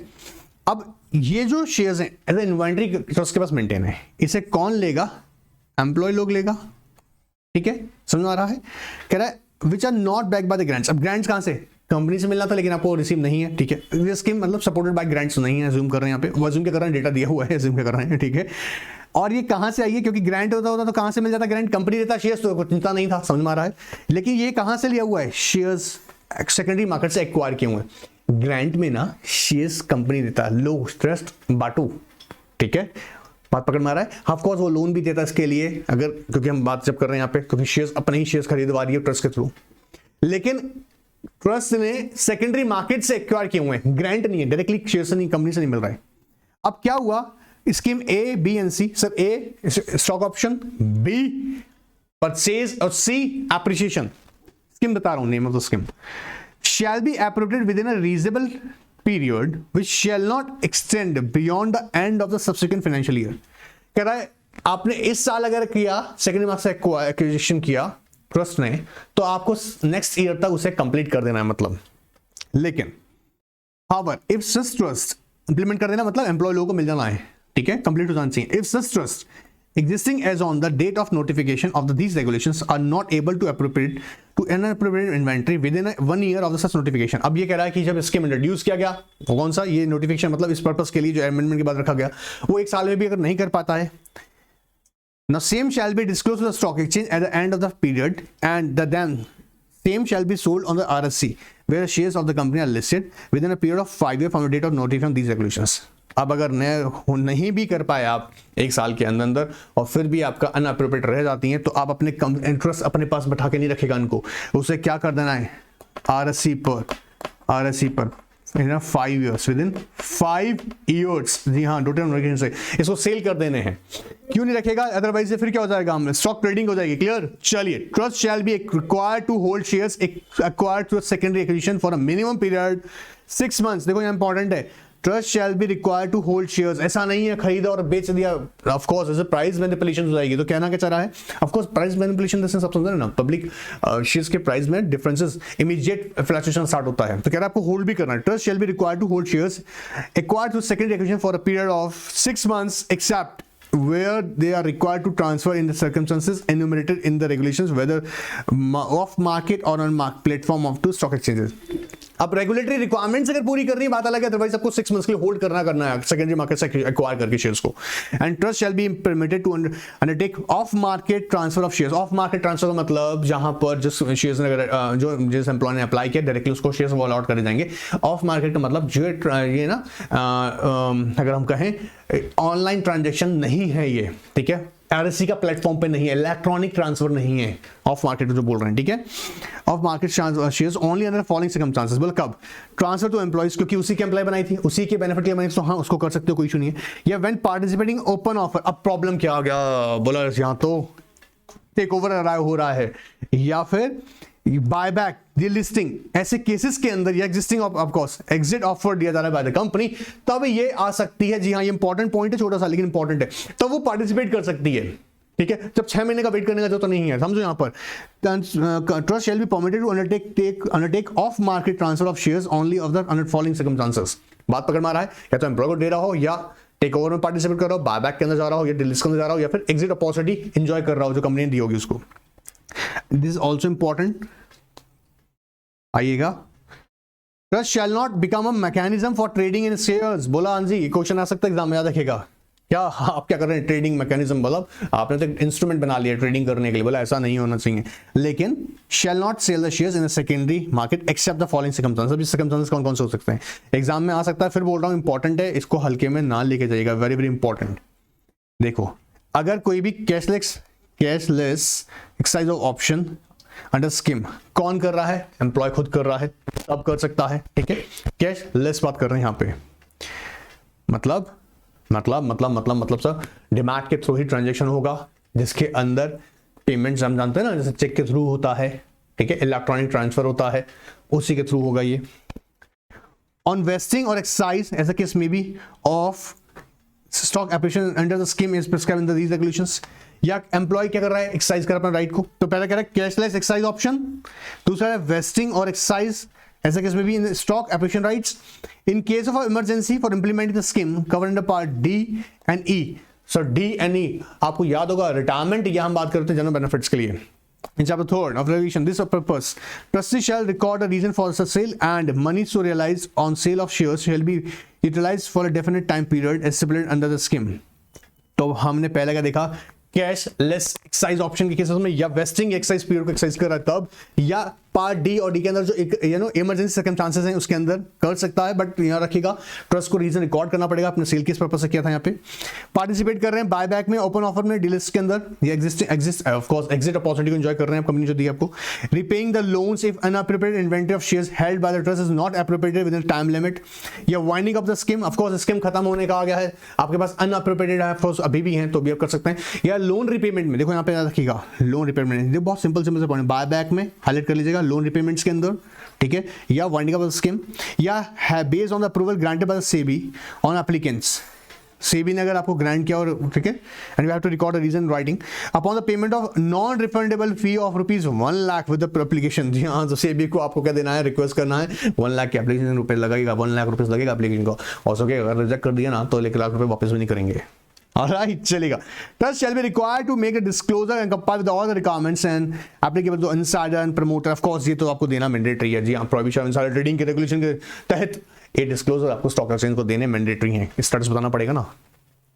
अब ये जो शेयर्स हैं एज ए इन्वेंट्री ट्रस्ट के पास मेंटेन है, इसे कौन लेगा, एम्प्लॉय लोग लेगा। ठीक है, समझ आ रहा है, कह रहा है which are not back by the grants. अब ग्रांट्स कहां से, कंपनी से मिलना था लेकिन आपको रिसीव नहीं है। ठीक है, ये स्कीम मतलब सपोर्टेड बाय ग्रांट्स नहीं है, अज्यूम कर रहे हैं यहाँ पे, अज्यूम क्या कर रहे हैं, डेटा दिया हुआ है, अज्यूम क्या कर रहे हैं। ठीक है, और ये कहां से आई है, क्योंकि ग्रांट होता तो कहां से मिल जाता, ग्रांट कंपनी देता, शेयर्स तो चिंता नहीं था, समझ में आ रहा है। लेकिन ये कहां से लिया हुआ है, शेयर्स सेकेंडरी मार्केट से एक्वायर किए हुए। ग्रांट में ना शेयर्स कंपनी देता है, लो ट्रस्ट बाटू। ठीक है, बात पकड़ में आ रहा है। ऑफ कोर्स वो लोन भी देता है इसके लिए, अगर, क्योंकि हम बात जब कर रहे हैं यहाँ पे, क्योंकि शेयर्स अपने ही शेयर्स खरीदवा रही है ट्रस्ट के थ्रू, लेकिन ट्रस्ट ने सेकेंडरी मार्केट से एक्वायर किए हुए हैं, ग्रांट नहीं है, डायरेक्टली शेयर से नहीं, कंपनी से नहीं मिल रहा है। अब क्या हुआ, scheme A, B and C, sir A stock option, B purchase और C एप्रिसिएशन। स्कीम बता रहा हूं, name of the scheme, shall be appropriated within a reasonable period which shall not extend beyond the end of the subsequent financial year। कह रहा है आपने इस साल अगर किया, सेकेंडरी मार्केट से एक्विजिशन किया ट्रस्ट ने, तो आपको नेक्स्ट ईयर तक उसे कंप्लीट कर देना है, मतलब। लेकिन however if such trust, implement कर देना मतलब एम्प्लॉय लोगों को मिल जाना है। ठीक है, कंप्लीट हो जाना चाहिए। If such trust existing as on the date of notification of these regulations are not able to appropriate to unappropriated inventory within 1 year of the such notification। अब ये कह रहा है कि जब स्कीम इंट्रोड्यूस किया गया, वो कौन सा, ये नोटिफिकेशन मतलब इस पर्पस के लिए जो अमेंडमेंट के बाद रखा गया, वो 1 साल में भी अगर नहीं कर पाता है, now same shall be disclosed to the stock exchange at the end of the period and then same shall be sold on the RSC where the shares of the company are listed within a period of 5 years from the date of notification of these regulations। अब अगर नहीं भी कर पाए आप 1 साल के अंदर और फिर भी आपका अनअप्रोप्रिएट रह जाती हैं, तो आप अपने इंटरेस्ट अपने पास बैठा के नहीं रखेगा इनको, उसे क्या कर देना है, RSC पर इन 5 years, विद इन 5 years, जी हाँ, नोटिफिकेशन से इसको सेल कर देने हैं। क्यों नहीं रखेगा, अदरवाइज फिर क्या हो जाएगा, हम स्टॉक ट्रेडिंग हो जाएगी। क्लियर, चलिए। Trust shall be required to hold shares acquired through secondary acquisition for a minimum period 6 months। देखो ये इंपॉर्टेंट है, trust shall be required to hold shares. ऐसा नहीं है खरीदा और बेच दिया, ऑफ कोर्स ऐसे प्राइस मैनिपुलेशन हो जाएगी। तो कहना क्या चाह रहा है, ऑफ कोर्स प्राइस मैनिपुलेशन जैसे सब समझ रहे हैं ना, पब्लिक शेयर्स के प्राइस में डिफरेंसेस, इमीडिएट फ्लक्चुएशन स्टार्ट होता है। तो कह रहा है आपको होल्ड भी करना है। Trust shall be required to hold shares acquired through secondary acquisition for a period of 6 months except where they are required to transfer in the circumstances enumerated in the regulations whether off market or on market platform of two stock exchanges। अब रेगुलेटरी रिक्वायरमेंट्स अगर पूरी करनी है बात अलग है, अदरवाइज आपको 6 months के लिए होल्ड करना है सेकेंडरी मार्केट से एक्वायर करके शेयर्स को। And trust shall be permitted to undertake off market transfer of shares. Off market transfer का मतलब जहां पर जिस शेयर्स ने जो जिस एम्प्लॉय ने अप्लाई किया डायरेक्टली उसको शेयर्स वो अलॉट करे जाएंगे। ऑफ मार्केट का मतलब जो ये ना अगर हम कहें ऑनलाइन ट्रांजेक्शन नहीं है ये, ठीक है, RSC का प्लेटफॉर्म पे नहीं है, इलेक्ट्रॉनिक ट्रांसफर नहीं है, ऑफ मार्केट जो बोल रहे हैं। ठीक है, of market shares only under following circumstances. बोल कब, ट्रांसफर टू एम्प्लॉइज, क्योंकि उसी की एम्प्लॉय बनाई थी, उसी के बेनिफिट के बनाई, तो हाँ उसको कर सकते हो, कोई इशू नहीं है। या व्हेन पार्टिसिपेटिंग ओपन ऑफर। अब प्रॉब्लम क्या आ गया, बोला यहाँ तो टेक ओवर हो रहा है या फिर बायबैक, डिलिस्टिंग, ऐसे केसेस के अंदर या existing of course exit offer दिया जा रहा है बाय द कंपनी, तब ये आ सकती है। जी हाँ, ये इंपॉर्टेंट पॉइंट है, छोटा सा लेकिन इंपॉर्टेंट है। तब वो पार्टिसिपेट कर सकती है। ठीक है, जब 6 महीने का वेट करने का जो तो नहीं है, समझो यहाँ पर trust shall be permitted to undertake off market transfer of shares only off the under following circumstances. बात पकड़ में आ रहा है, या तो एम्प्लॉय को दे रहा हो या टेक ओवर में पार्टिसिपेट कर रहा हो, बायबैक के अंदर जा रहा हो, या डिलिस्ट के अंदर जा रहा हो, या फिर एग्जिट अपॉर्चुनिटी एंजॉय कर रहा हो जो कंपनी ने दी होगी उसको। This is also important. आइएगा, trust shall not become a mechanism for trading in shares. बोला हाँ जी, क्वेश्चन आ सकता है एग्जाम में, याद रखेगा। क्या आप क्या कर रहे हैं? ट्रेडिंग मैकेनिज्म, मतलब आपने तो इंस्ट्रूमेंट बना लिया ट्रेडिंग करने के लिए। बोला ऐसा नहीं होना चाहिए। लेकिन shall not sell the shares in a secondary market except the following circumstances. अभी सर्कमस्टेंसेस कौन कौन से हो सकते हैं? एग्जाम में आ सकता है, फिर बोल रहा हूँ इंपॉर्टेंट है, इसको हल्के में ना लेके जाइएगा, वेरी वेरी इंपॉर्टेंट। देखो, अगर कोई भी cashless exercise of option under scheme कौन कर रहा है? एम्प्लॉय खुद कर रहा है, सब कर सकता है, ठीक है। कैशलेस बात कर रहे हैं यहाँ पे, मतलब सर डिमैट के थ्रू ही ट्रांजैक्शन होगा, जिसके अंदर पेमेंट्स हम जानते हैं ना, जैसे चेक के थ्रू होता है, ठीक है, इलेक्ट्रॉनिक ट्रांसफर होता है, उसी के थ्रू होगा ये। ऑन वेस्टिंग और एक्सरसाइज ऐसा केस में भी of stock application under the scheme is prescribed in these regulations. या एम्प्लॉय क्या कर रहा है? एक्सरसाइज कर अपना राइट को। तो पहला कह रहा है कैशलेस एक्सरसाइज ऑप्शन, दूसरा है वेस्टिंग और एक्सरसाइज ऐसा केस में भी in stock application rights in case of emergency for implementing the scheme covered under part D and E. So D and E आपको याद होगा, रिटायरमेंट या हम बात करते हैं जनरल बेनिफिट्स के लिए। In chapter 3 of regulation, this purpose, trustee shall record a reason for the sale and money so realized on sale of shares shall be utilized for a definite time period as stipulated under the scheme. तो हमने पहले क्या देखा? कैशलेस एक्सरसाइज ऑप्शन के केसेस में या वेस्टिंग एक्सरसाइज पीरियड को एक्सरसाइज कर रहा है तब, या पार्ट डी और डी के अंदर जो इमरजेंसी सर्कमस्टेंसेस हैं उसके अंदर कर सकता है। बट यहाँ रखिएगा, ट्रस्ट को रीजन रिकॉर्ड करना पड़ेगा, अपने सेल किस पर्पस से किया था। यहाँ पे पार्टिसिपेट कर रहे हैं बायबैक में, ओपन ऑफर में, डीलिस्ट के अंदर, ये एग्जिट अपॉर्चुनिटी को एंजॉय कर रहे हैं कंपनी जो दी आपको। Repaying the loans if unappropriated inventory of shares held by the trust is not appropriated within time limit. या winding of the scheme, of course scheme खत्म होने का आ गया है, आपके पास अनअप्रोप्रिएटेड है, ऑफ कोर्स अभी भी हैं तो भी आप कर सकते हैं। या लोन रिपेमेंट में, देखो यहाँ पे याद रखिएगा, लोन रिपेमेंट ये बहुत सिंपल से पॉइंट, बायबैक में हाईलाइट कर लीजिएगा, लोन रिपेमेंट्स के अंदर, ठीक है। या वाइंडिंग अप द स्कीम, या है based on the approval granted by the SEBI on applicants. SEBI ने अगर आपको ग्रांट किया और ठीक है, and we have to record the reason writing upon the payment of non refundable fee of ₹1 lakh with the application. जी हाँ, तो सेबी को आपको क्या देना है? रिक्वेस्ट करना है 1 लाख के एप्लीकेशन रुपए लगेगा, 1 लाख रुपए लगेगा एप्लीकेशन को। और सो अगर रिजेक्ट कर दिया ना तो 1 लाख रुपए वापस भी नहीं करेंगे। Alright, चलेगा। Trust shall be required to make a disclosure and comply with all the requirements and applicable to insider and promoter. Of course, ये तो आपको देना मैंडेटरी है। जी हाँ, प्रोहिबिशन ऑफ इनसाइडर ट्रेडिंग के रेगुलेशन के तहत ये डिस्क्लोजर आपको स्टॉक एक्सचेंज को देने मैंडेटरी है। स्टेटस बताना पड़ेगा ना।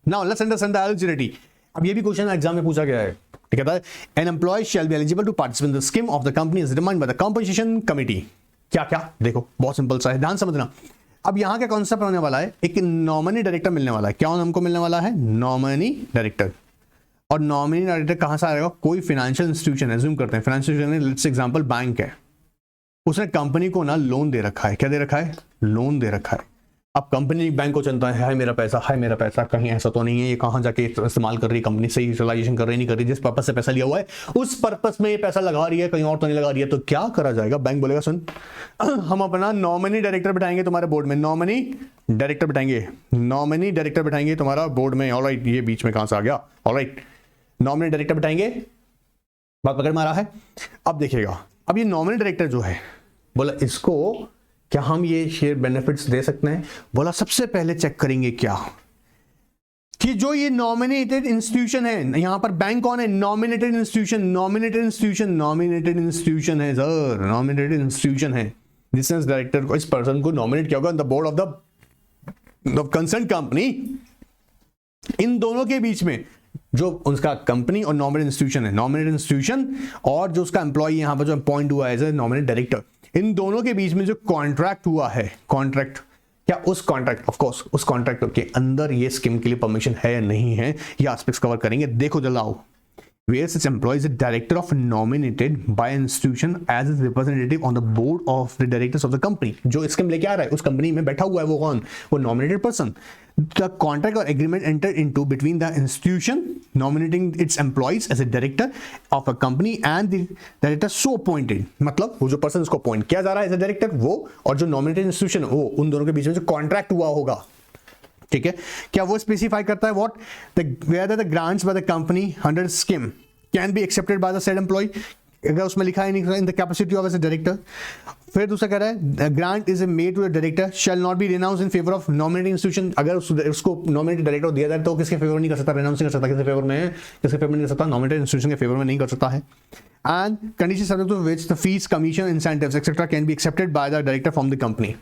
Now let's understand the eligibility. अब ये भी क्वेश्चन एग्जाम में पूछा गया है, ठीक है। An employee shall be eligible to participate in the scheme of the company as determined by the compensation committee. क्या क्या? देखो बहुत सिंपल सा है, ध्यान समझना। अब यहां क्या कॉन्सेप्ट होने वाला है? एक नॉमिनी डायरेक्टर मिलने वाला है। क्या हमको मिलने वाला है? Nominee director. और नॉमिनी डायरेक्टर कहां से आएगा? कोई फाइनेंशियल इंस्टीट्यूशन, एज्यूम करते हैं financial institution, let's example bank है, उसने कंपनी को ना लोन दे रखा है। क्या दे रखा है? लोन दे रखा है। अब कंपनी बैंक को चिंता है मेरा पैसा, कहीं ऐसा तो नहीं है ये कहां जाके इस्तेमाल कर रही है कंपनी, सही यूटिलाइजेशन कर रही नहीं कर रही, जिस पर्पस से पैसा लिया हुआ है उस पर्पस में ये पैसा लगा रही है, कहीं और तो नहीं लगा रही है। तो क्या करा जाएगा? बैंक बोलेगा सुन, हम अपना नॉमिनी डायरेक्टर बिठाएंगे तुम्हारे बोर्ड में, नॉमिनी डायरेक्टर बिठाएंगे तुम्हारा बोर्ड में। ऑलराइट, ये बीच में कहां से आ गया? ऑलराइट, नॉमिनी डायरेक्टर बिठाएंगे, बात पकड़ में आ रहा है। अब देखिएगा, अब ये नॉमिनी डायरेक्टर जो है, बोला इसको क्या हम ये शेयर बेनिफिट्स दे सकते हैं? बोला सबसे पहले चेक करेंगे क्या कि जो ये नॉमिनेटेड इंस्टीट्यूशन है, यहां पर बैंक कौन है? नॉमिनेटेड इंस्टीट्यूशन है सर, नॉमिनेटेड इंस्टीट्यूशन है। जिसने डायरेक्टर को, इस पर्सन को नॉमिनेट किया होगा the board of the concern company. इन दोनों के बीच में जो उसका कंपनी और नॉमिनेटेड इंस्टीट्यूशन है, नॉमिनेटेड इंस्टीट्यूशन और जो उसका एम्प्लॉय यहां पर जो अपॉइंट हुआ है एज ए नॉमिनेटेड डायरेक्टर, इन दोनों के बीच में जो कॉन्ट्रैक्ट हुआ है, कॉन्ट्रैक्ट क्या उस कॉन्ट्रैक्ट, ऑफ कोर्स उस कॉन्ट्रैक्ट के अंदर ये स्कीम के लिए परमिशन है या नहीं है, ये एस्पेक्ट्स कवर करेंगे। देखो जलाओ, where such employee is a director of nominated by an institution as his representative on the board of the directors of the company। जो स्कीम लेके आ रहा है उस कंपनी में बैठा हुआ है वो कौन? वो nominated person। The contract or agreement entered into between the institution nominating its employees as a director of a company and the director so appointed, मतलब वो जो पर्सन उसको अपॉइंट किया जा रहा है एज ए डायरेक्टर, वो और जो नॉमिनेटेड इंस्टीट्यूशन वो, उन दोनों के बीच में जो कॉन्ट्रैक्ट हुआ होगा, ठीक है। क्या वो स्पेसिफाई करता है what whether the grants by the company under scheme can be accepted by the said employee? अगर उसमें लिखा है नहीं in the capacity of as a director. फिर दूसरा कह रहा है grant is made to the director shall not be renounce in favour of nominating institution. अगर उसको नॉमिनेटेड डायरेक्टर दिया जाए तो किसके फेवर नहीं कर सकता, रिनाउंस नहीं कर सकता, किसके फेवर में, किसके फेवर में नहीं कर सकता, नॉमिनेटेड इंस्टीट्यूशन के फेवर में नहीं कर सकता है। And condition subject to which the fees, commission, incentives etcetera can be accepted by the director from the company.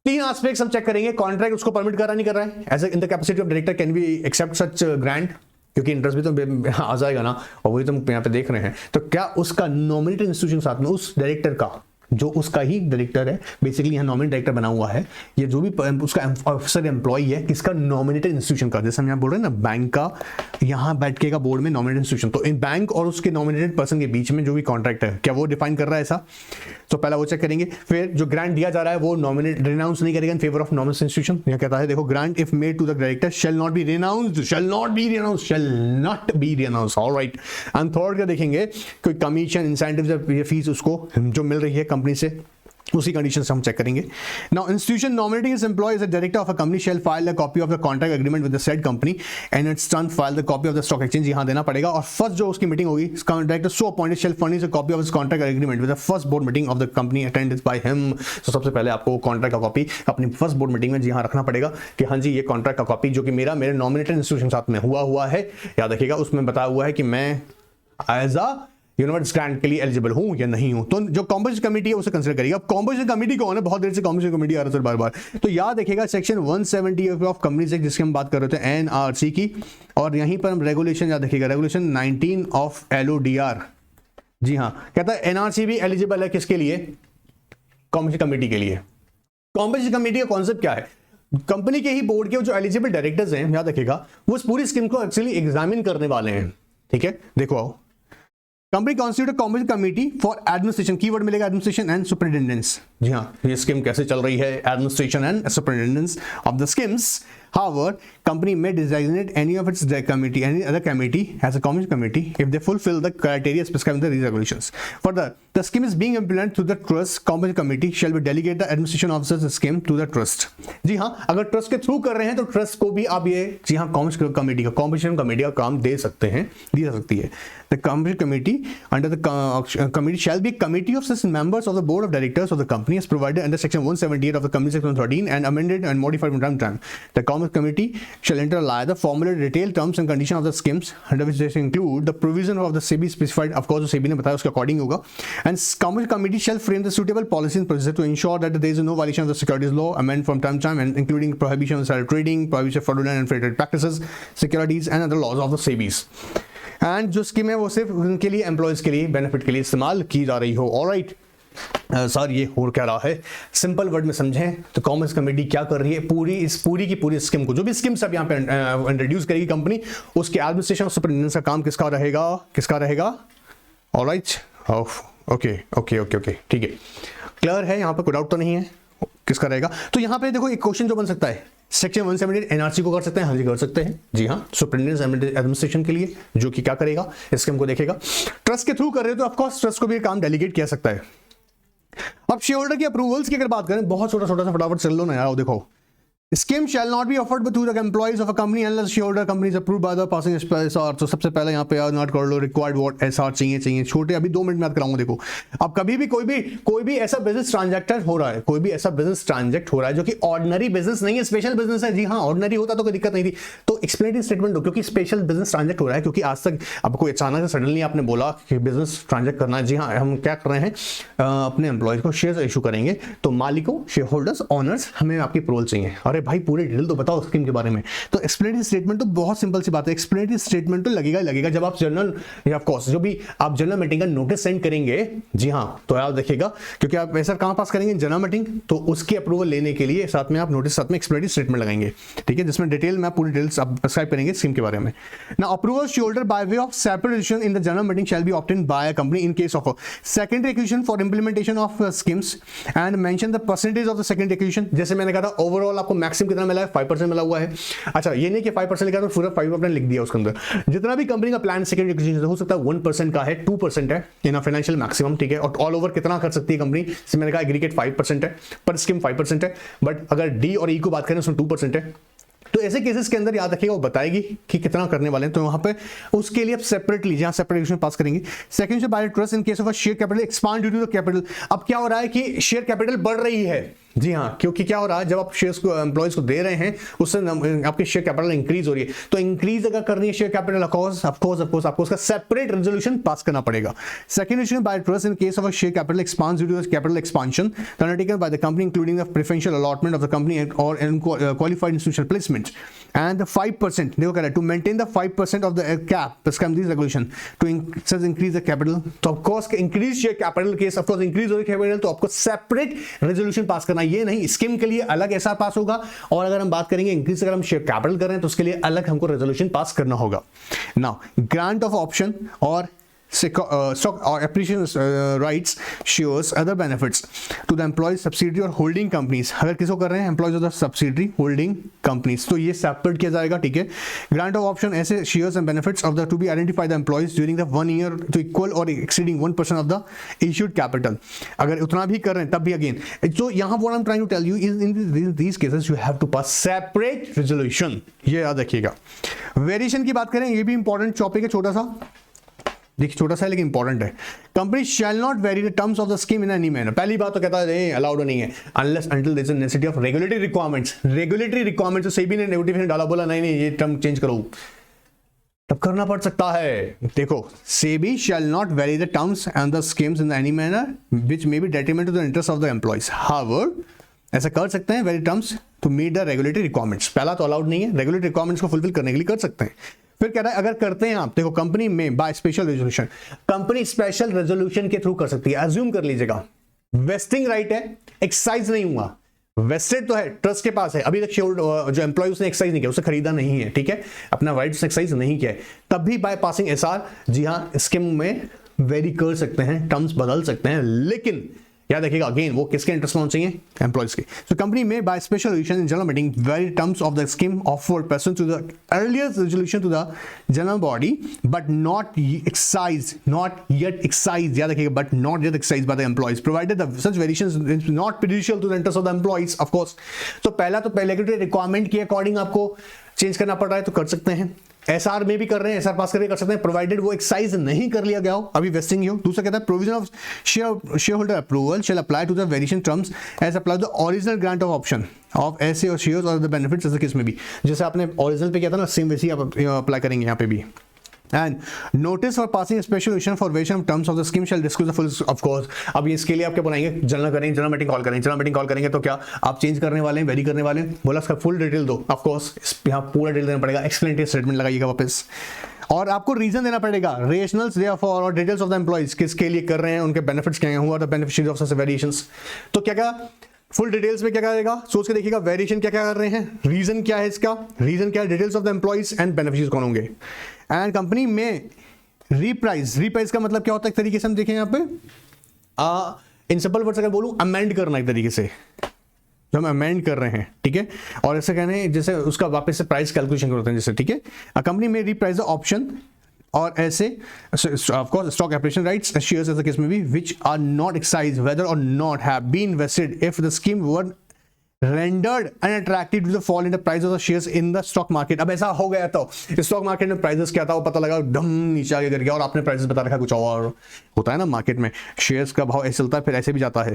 तीन एस्पेक्ट्स हम चेक करेंगे, कॉन्ट्रैक्ट उसको परमिट कर रहा नहीं कर रहा है, as in the capacity of director can be accept such grant, क्योंकि इंटरेस्ट भी तो आ जाएगा ना, और वही तो हम यहाँ पे देख रहे हैं। तो क्या उसका नॉमिनेटेड इंस्टीट्यूशन साथ में उस डायरेक्टर का, जो उसका ही डायरेक्टर है, बेसिकली यहाँ नॉमिनेट डायरेक्टर बना हुआ है, ये जो भी उसका ऑफिसर एम्प्लॉय है किसका, नॉमिनेटेड इंस्टीट्यूशन का। जैसे हम यहाँ बोल रहे हैं ना बैंक का, यहाँ बैठकेगा बोर्ड में नॉमिनेटेड इंस्टीट्यूशन, तो इन बैंक और उसके नॉमिनेटेड पर्सन के बीच में जो भी कॉन्ट्रैक्ट है क्या वो डिफाइन कर रहा है ऐसा, तो पहला वो चेक करेंगे। फिर जो ग्रांट दिया जा रहा है वो नॉमिनेट रिनाउंस नहीं करेगा in favour of nominated institution. यहाँ कहता है देखो grant if made to the director shall not be renounced, shall not be renounced, shall not be renounced, alright. And third क्या देखेंगे, कोई कमीशन, इंसेंटिव या फीस उसको जो मिल रही है कंपनी से, उसी कंडीशन से हम चेक करेंगे। Now institution nominating is employee as a director of a company shall file a copy of the contract agreement with the said company and its turn file the copy of the stock exchange, यहां देना पड़ेगा। और फर्स्ट जो उसकी मीटिंग होगी, director so appointed shall furnish a copy of his contract agreement with the first board meeting of the company attended by him. तो सबसे पहले आपको कॉन्ट्रैक्ट का कॉपी अपनी फर्स्ट बोर्ड मीटिंग में जी हाँ रखना पड़ेगा कि हाँ जी ये कॉन्ट्रैक्ट का कॉपी जो कि मेरे नॉमिनेटेड इंस्टीट्यूशन साथ में हुआ है, याद रखिएगा उसमें बताया हुआ है कि मैं एज अ यूनिवर्स ग्रांट के लिए एलिजिबल हूं या नहीं हूं। तो जो कॉम्पोजिशन कमेटी है उसे कंसीडर करिएगा। अब कॉम्पोजिशन कमेटी कौन है, बहुत देर से कॉम्पोजिशन कमेटी आ रहा है बार-बार, तो याद रखिएगा सेक्शन 170 ऑफ कंपनीज एक्ट जिसकी हम बात कर रहे थे एनआरसी की, और यहीं पर हम रेगुलेशन याद रखिएगा, रेगुलेशन 19 ऑफ एलओडीआर। जी हाँ, कहता है एनआरसी भी एलिजिबल है किसके लिए, कॉम्पोजिशन कमेटी के लिए। कॉम्पोजिशन कमेटी का कॉन्सेप्ट क्या है, कंपनी के ही बोर्ड के जो एलिजिबल डायरेक्टर्स हैं, याद रखिएगा वो इस पूरी स्कीम को एक्चुअली एग्जामिन करने वाले हैं। ठीक है, देखो आओ, company constitute composition committee for administration, keyword मिलेगा एडमिनिस्ट्रेशन एंड सुपरिटेंडेंस। जी हाँ, ये स्कीम कैसे चल रही है, administration and superintendence of the schemes. However, company may designate any of its any other committee as a commission committee if they fulfill the criteria specified in the regulations. Further, the scheme is being implemented through the trust. Commission committee shall be delegate the administration of such scheme to the trust. जी हाँ, अगर ट्रस्ट के थ्रू कर रहे हैं तो ट्रस्ट को भी आप ये जी हाँ कॉम्पोजिशन कमेटी का काम दे सकते हैं, दी जा सकती है। The composition committee under the committee shall be a committee of such members of the board of directors of the company as provided under section 178 of the company section 13 and amended and modified from time to time. The composition committee shall interlie the formulated detailed terms and conditions of the schemes under which they include the provision of the SEBI specified, of course SEBI ने बताया उसके according होगा, and composition committee shall frame the suitable policy and procedure to ensure that there is no violation of the securities law, amend from time to time, and including prohibition of insider trading, prohibition of fraudulent and unfair trade practices, securities and other laws of the SEBIs. And जो स्कीम है वो सिर्फ उनके लिए, एम्प्लॉयज के लिए, बेनिफिट के लिए इस्तेमाल की जा रही हो। ऑलराइट सर, ये हो क्या रहा है, सिंपल वर्ड में समझें तो कॉमर्स कमेटी क्या कर रही है, पूरी की पूरी स्कीम को, जो भी स्कीम सब यहाँ पे इंट्रोड्यूस करेगी कंपनी, उसके एडमिनिस्ट्रेशन और सुपरिटेंडेंस का काम किसका रहेगा। ऑलराइट, ओके, ठीक है, क्लियर है, यहाँ पे कोई डाउट तो नहीं है, किसका रहेगा। तो यहाँ पे देखो एक क्वेश्चन जो बन सकता है, सेक्शन 178 एनआरसी को कर सकते हैं, हाँ जी कर सकते हैं, जी हाँ, सुपरिटेंडेंस एडमिनिस्ट्रेशन के लिए, जो कि क्या करेगा, इस स्कीम को देखेगा। ट्रस्ट के थ्रू कर रहे हो तो ऑफ कोर्स ट्रस्ट को भी काम डेलीगेट किया सकता है। अब शेयर होल्डर की अप्रूवल्स की अगर बात करें, बहुत छोटा सा फटाफट चल लो ना यार, देखो Scheme shall not be offered to the employees of a company unless shareholder company is approved by the passing SR। तो सबसे पहले यहाँ पे याद नोट कर लो, रिक्वायर्ड व्हाट SR चाहिए छोटे, अभी 2 मिनट में याद कराऊंगा। देखो अब कभी भी कोई भी ऐसा बिजनेस ट्रांजैक्ट हो रहा है, कोई भी ऐसा बिजनेस ट्रांजैक्ट हो रहा है जो कि ऑर्डिनरी बिजनेस नहीं है, स्पेशल बिजनेस है। जी हाँ, ऑर्डिनरी होता तो कोई दिक्कत नहीं थी, तो एक्सप्लेनेटरी स्टेटमेंट हो, क्योंकि स्पेशल बिजनेस ट्रांजैक्ट हो रहा है, क्योंकि आज तक अब कोई अचानक से सडनली आपने बोला कि बिजनेस ट्रांजैक्ट करना है। जी हाँ, हम क्या कर रहे हैं, अपने एम्प्लॉयज को शेयर इशू करेंगे, तो मालिकों, शेयर होल्डर्स, ऑनर्स, हमें आपकी अप्रूवल चाहिए। अरे भाई पूरी डिटेल तो बताओ स्कीम के बारे में। तो एक्सप्लेनेटरी स्टेटमेंट तो बहुत सिंपल सी बात है, एक्सप्लेनेटरी स्टेटमेंट तो लगेगा जब आप जनरल या ऑफ कोर्स जो भी आप जनरल मीटिंग का नोटिस सेंड करेंगे। जी हाँ, तो याद रखिएगा, क्योंकि आप ऐसा कहां पास करेंगे, जनरल मीटिंग, तो उसकी अप्रूवल लेने के लिए साथ में आप नोटिस, साथ में एक्सप्लेनेटरी स्टेटमेंट लगाएंगे, ठीक है, जिसमें डिटेल में पूरी डिटेल्स आप प्रिस्क्राइब करेंगे स्कीम के बारे में। Now approval shareholder bye way of separate decision in the general meeting shall be obtained by a company in case of secondary acquisition for implementation of schemes and mention the percentage of the secondary acquisition. जैसे मैंने कहा था, ओवरऑल आपको मैक्सिमम कितना मिला है, 5% मिला हुआ है। अच्छा, ये नहीं कि 5% लिखा तो पूरा 5% लिख दिया उसके अंदर। जितना भी कंपनी का प्लान सेकेंडरी एक्विजिशन हो सकता है 1% का है, 2% है इन फाइनेंशियल मैक्सिमम, ठीक है, और ऑल ओवर कितना कर सकती है कंपनी, मैंने कहा एग्रीगेट 5% है, पर स्कीम 5% है, बट अगर डी और ई को बात करें उसमें 2% है। तो तो ऐसे केसेस के अंदर याद रखिएगा वो बताएगी कि कितना करने वाले हैं, तो वहां पे उसके लिए आप सेपरेटली जहां सेपरेट पास करेंगे। Second by trust in case of share capital expand due to the capital. अब क्या हो रहा है कि शेयर कैपिटल बढ़ रही है, जी हाँ, क्योंकि क्या हो रहा है जब आप शेयर्स को एम्प्लॉयज को दे रहे हैं उससे आपकी शेयर कैपिटल इंक्रीज हो रही है, तो इंक्रीज अगर करनी है शेयर कैपिटल ऑफ कोर्स आपको उसका सेपरेट रेजोल्यूशन पास करना पड़ेगा। Second resolution by trust in case of a share capital expands due to the capital expansion undertaken by the company including the preferential allotment of the company और qualified institutional placement and the 5%, देखो कह रहा है to maintain the 5% of the cap prescribe this regulation to increase the capital. तो of course increase share capital case of course increase हो रही कैपिटल तो आपको सेपरेट रेजोल्यूशन पास करना, ये नहीं स्कीम के लिए अलग एसआर पास होगा, और अगर हम बात करेंगे इंक्रीज अगर हम शेयर कैपिटल कर रहे हैं तो उसके लिए अलग हमको रेजोल्यूशन पास करना होगा। नाउ ग्रांट ऑफ ऑप्शन और stock or appreciation rights, shares, other benefits to the employees, subsidiary और holding companies। अगर किसको कर रहे हैं employees of the subsidiary holding companies तो ये सेपरेट किया जाएगा, ठीक है। grant of option ऐसे shares and benefits of the to be identified by the employees during the 1 year to equal or exceeding 1% of the issued capital। अगर उतना भी कर रहे हैं तब भी अगेन, तो यहाँ what I'm trying to tell you is in these cases you have to pass separate resolution, ये याद रखिएगा। वेरिएशन की बात करें, ये भी इंपॉर्टेंट टॉपिक है, छोटा सा देखिए, छोटा सा है लेकिन इंपॉर्टेंट है। Company shall not vary the terms of the scheme in any manner. पहली बात तो कहता है अलाउड नहीं है unless until there is a necessity of regulatory requirements. Regulatory requirements तो सेबी ने नोटिफिकेशन डाला, बोला नहीं ये टर्म चेंज करो, तब करना पड़ सकता है। देखो, SEBI shall not vary the terms and the schemes in any manner which may be detriment to the interest of the employees. However, ऐसा कर सकते हैं vary terms to meet the regulatory requirements. पहला तो अलाउड नहीं है, रेगुलेटरी रिक्वायरमेंट्स को फुलफिल करने के लिए कर सकते हैं। फिर कह रहा है अगर करते हैं आप, देखो कंपनी में by special resolution, company special resolution के थ्रू कर सकती है। अज्यूम कर लीजिएगा वेस्टिंग राइट है, एक्सरसाइज नहीं हुआ, वेस्टेड तो है, ट्रस्ट के पास है, अभी तक जो एम्प्लॉय उसने एक्सरसाइज नहीं किया, उसे खरीदा नहीं है, ठीक है, अपना राइट एक्सरसाइज नहीं किया है, तब भी बाय पासिंग एसआर, जी हाँ, स्कीम में वेरी कर सकते हैं, टर्म्स बदल सकते हैं, लेकिन याद रखिएगा अगेन वो किसके इंटरेस्ट में होना चाहिए, एम्प्लॉयज के। सो कंपनी में by special resolution in general meeting vary terms of the scheme offered person to the earlier resolution to the general body but not excise, not yet excise, याद रखिएगा, but not yet excise by the employees provided such variations is not prejudicial to the interest of the employees of course. तो पहला तो रेगुलेटरी रिक्वायरमेंट के अकॉर्डिंग आपको चेंज करना पड़ रहा है तो कर सकते हैं, एसआर में भी कर रहे हैं, एसआर पास करके कर सकते हैं, प्रोवाइडेड वो एक्साइज नहीं कर लिया गया हो, अभी वेस्टिंग ही हो। दूसरा कहता है provision of share holder approval shall apply to the variation terms as apply the original grant of option of ऐसे और शेयर्स और द बेनिफिट्स ऐसे केस में भी, जैसे आपने ओरिजिनल पे किया था ना, सेम वैसे ही आप अप्लाई करेंगे यहाँ पे भी। And notice for passing a special resolution for variation of terms of the scheme shall disclose the full of course। अब इसके लिए आप क्या बनाएंगे, जनरल करेंगे, जनरल मीटिंग कॉल करेंगे, जनरल मीटिंग कॉल करेंगे तो क्या आप चेंज करने वाले हैं, वेरी करने वाले हैं, बोला इसका फुल डिटेल दो, ऑफ कोर्स यहाँ पूरा डिटेल देना पड़ेगा, एक्सप्लेनेटरी स्टेटमेंट लगाइएगा वापस, और आपको रीजन देना पड़ेगा, रेशनल्स देयरफॉर और डिटेल्स ऑफ द एम्प्लॉइज किसके लिए कर रहे हैं, उनके बेनिफिट्स क्या हैं, हुआ the beneficiary of such variations. तो क्या क्या फुल डिटेल्स में क्या करेगा, सोच के देखिएगा, वेरिएशन क्या क्या कर रहे हैं, रीजन क्या है इसका, रीजन क्या है, details of the employees and beneficiaries कौन होंगे। एंड कंपनी में रीप्राइज का मतलब क्या होता है, एक तरीके से हम देखें यहाँ पे इन सिंपल वर्ड्स अगर बोलूं, अमेंड करना एक तरीके से, जो हम अमेंड कर रहे हैं, ठीक है, और ऐसे कहने जैसे उसका वापस से प्राइस कैलकुलेशन करते हैं जैसे, ठीक है। कंपनी में रीप्राइज द ऑप्शन और ऐसे of course stock appreciation rights shares ऐसे केस में भी व्हिच आर नॉट एक्साइज वेदर और not have been invested if the scheme were rendered unattractive to the fall in the price of the shares in the stock market। अब ऐसा हो गया तो स्टॉक मार्केट में प्राइसेस क्या था वो पता लगा, डम नीचे आगे गिर गया और आपने प्राइसेस बता रखा कुछ और होता है ना, मार्केट में शेयर्स का भाव ऐसे चलता है फिर ऐसे भी जाता है।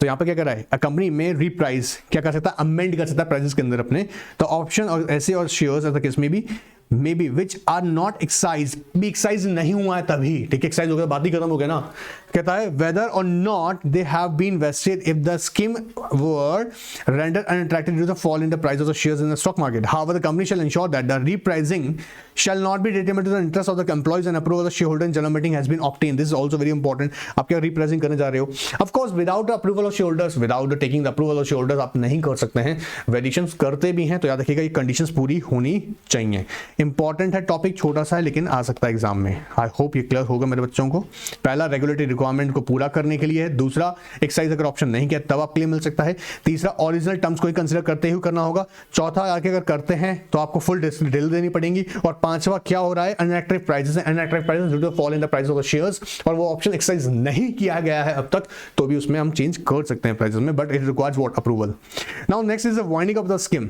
तो यहाँ पे क्या कर रहा है, कंपनी में रीप्राइस क्या कर सकता है, अमेंड कर सकता है प्राइसेस के अंदर अपने, तो ऑप्शन और ऐसे और शेयर्स ऐसा केस में भी may be which are not excise, भी एक्साइज नहीं हुआ है तभी, ठीक है, एक्साइज हो गया बात ही खत्म हो गया ना। कहता है वेदर और not they have been invested if the scheme were rendered unattractive due to the fall in the price of the shares in the stock market। However, the company shall ensure that the repricing shall not be detrimental to the interest of the employees and approval of the shareholder in general meeting has been obtained। This is also very important। आप क्या repricing करने जा रहे हो, of course without the approval of shareholders, without the taking the approval of shareholders आप नहीं कर सकते हैं। वेरिएशंस करते भी हैं तो याद रखिएगा ये कंडीशंस पूरी होनी चाहिए। इंपॉर्टेंट है टॉपिक, छोटा सा है लेकिन आ सकता है एग्जाम में। आई होप ये क्लियर होगा मेरे बच्चों को। पहला रेगुलेटरी रिक्वायरमेंट को पूरा करने के लिए है, दूसरा एक्साइज अगर ऑप्शन नहीं किया तब आप क्लेम मिल सकता है, तीसरा ओरिजिनल टर्म्स को ही कंसीडर करते हुए करना होगा, चौथा आके अगर करते हैं तो आपको फुल डिटेल देनी पड़ेगी, और पांचवा क्या हो रहा है, अनअट्रैक्टिव प्राइसेस है, unattractive prices due to fall in the price of the shares, और वो ऑप्शन एक्सरसाइज नहीं किया गया है अब तक तो भी उसमें हम चेंज कर सकते हैं प्राइसेस में, but it requires what, approval. Now next is the winding of the scheme.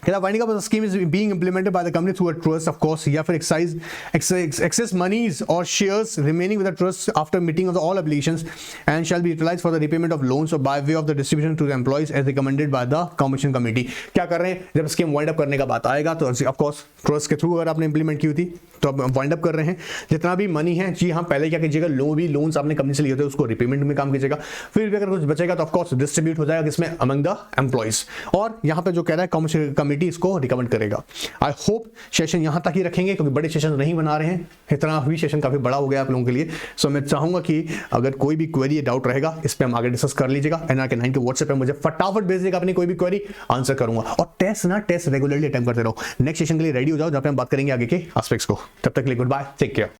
Winding up scheme is being implemented by the company through a trust of course, या फिर excess monies or shares remaining with the trust after meeting of all obligations and shall be utilised for the repayment of loans or by way of the distribution to the employees as recommended by the commission committee. क्या कर रहे हैं, जब स्कीम वाइंड अप करने का बात आएगा तो ऑफ कोर्स ट्रस्ट के थ्रू अगर आपने इंप्लीमेंट की होती तो अब वाइंड अप कर रहे हैं, जितना भी मनी है, जी हाँ, पहले क्या कीजिएगा, लोन्स आपने कंपनी से लिए थे उसको रिपेमेंट में काम कीजिएगा, फिर भी अगर कुछ बचेगा तो ऑफ कोर्स डिस्ट्रीब्यूट हो जाएगा किसमें, अमंग द एम्प्लॉइज। और यहाँ पे जो कह रहा है कमीशन कमेटी इसको रिकमेंड करेगा। आई होप सेशन यहाँ तक ही रखेंगे क्योंकि बड़े सेशन नहीं बना रहे हैं, इतना भी सेशन काफी बड़ा हो गया आप लोगों के लिए। सो मैं चाहूंगा कि अगर कोई भी क्वेरी या डाउट रहेगा इस पर हम आगे डिस्कस कर लीजिएगा। NRK9 के व्हाट्सएप पे मुझे फटाफट भेज देगा अपनी कोई भी क्वेरी, आंसर करूंगा। और टेस्ट रेगुलरली अटेम्प्ट करते रहो। नेक्स्ट सेशन के लिए रेडी हो जाओ जहां पे हम बात करेंगे आगे के एस्पेक्ट्स को। तब तक के लिए गुड बाय, टेक केयर।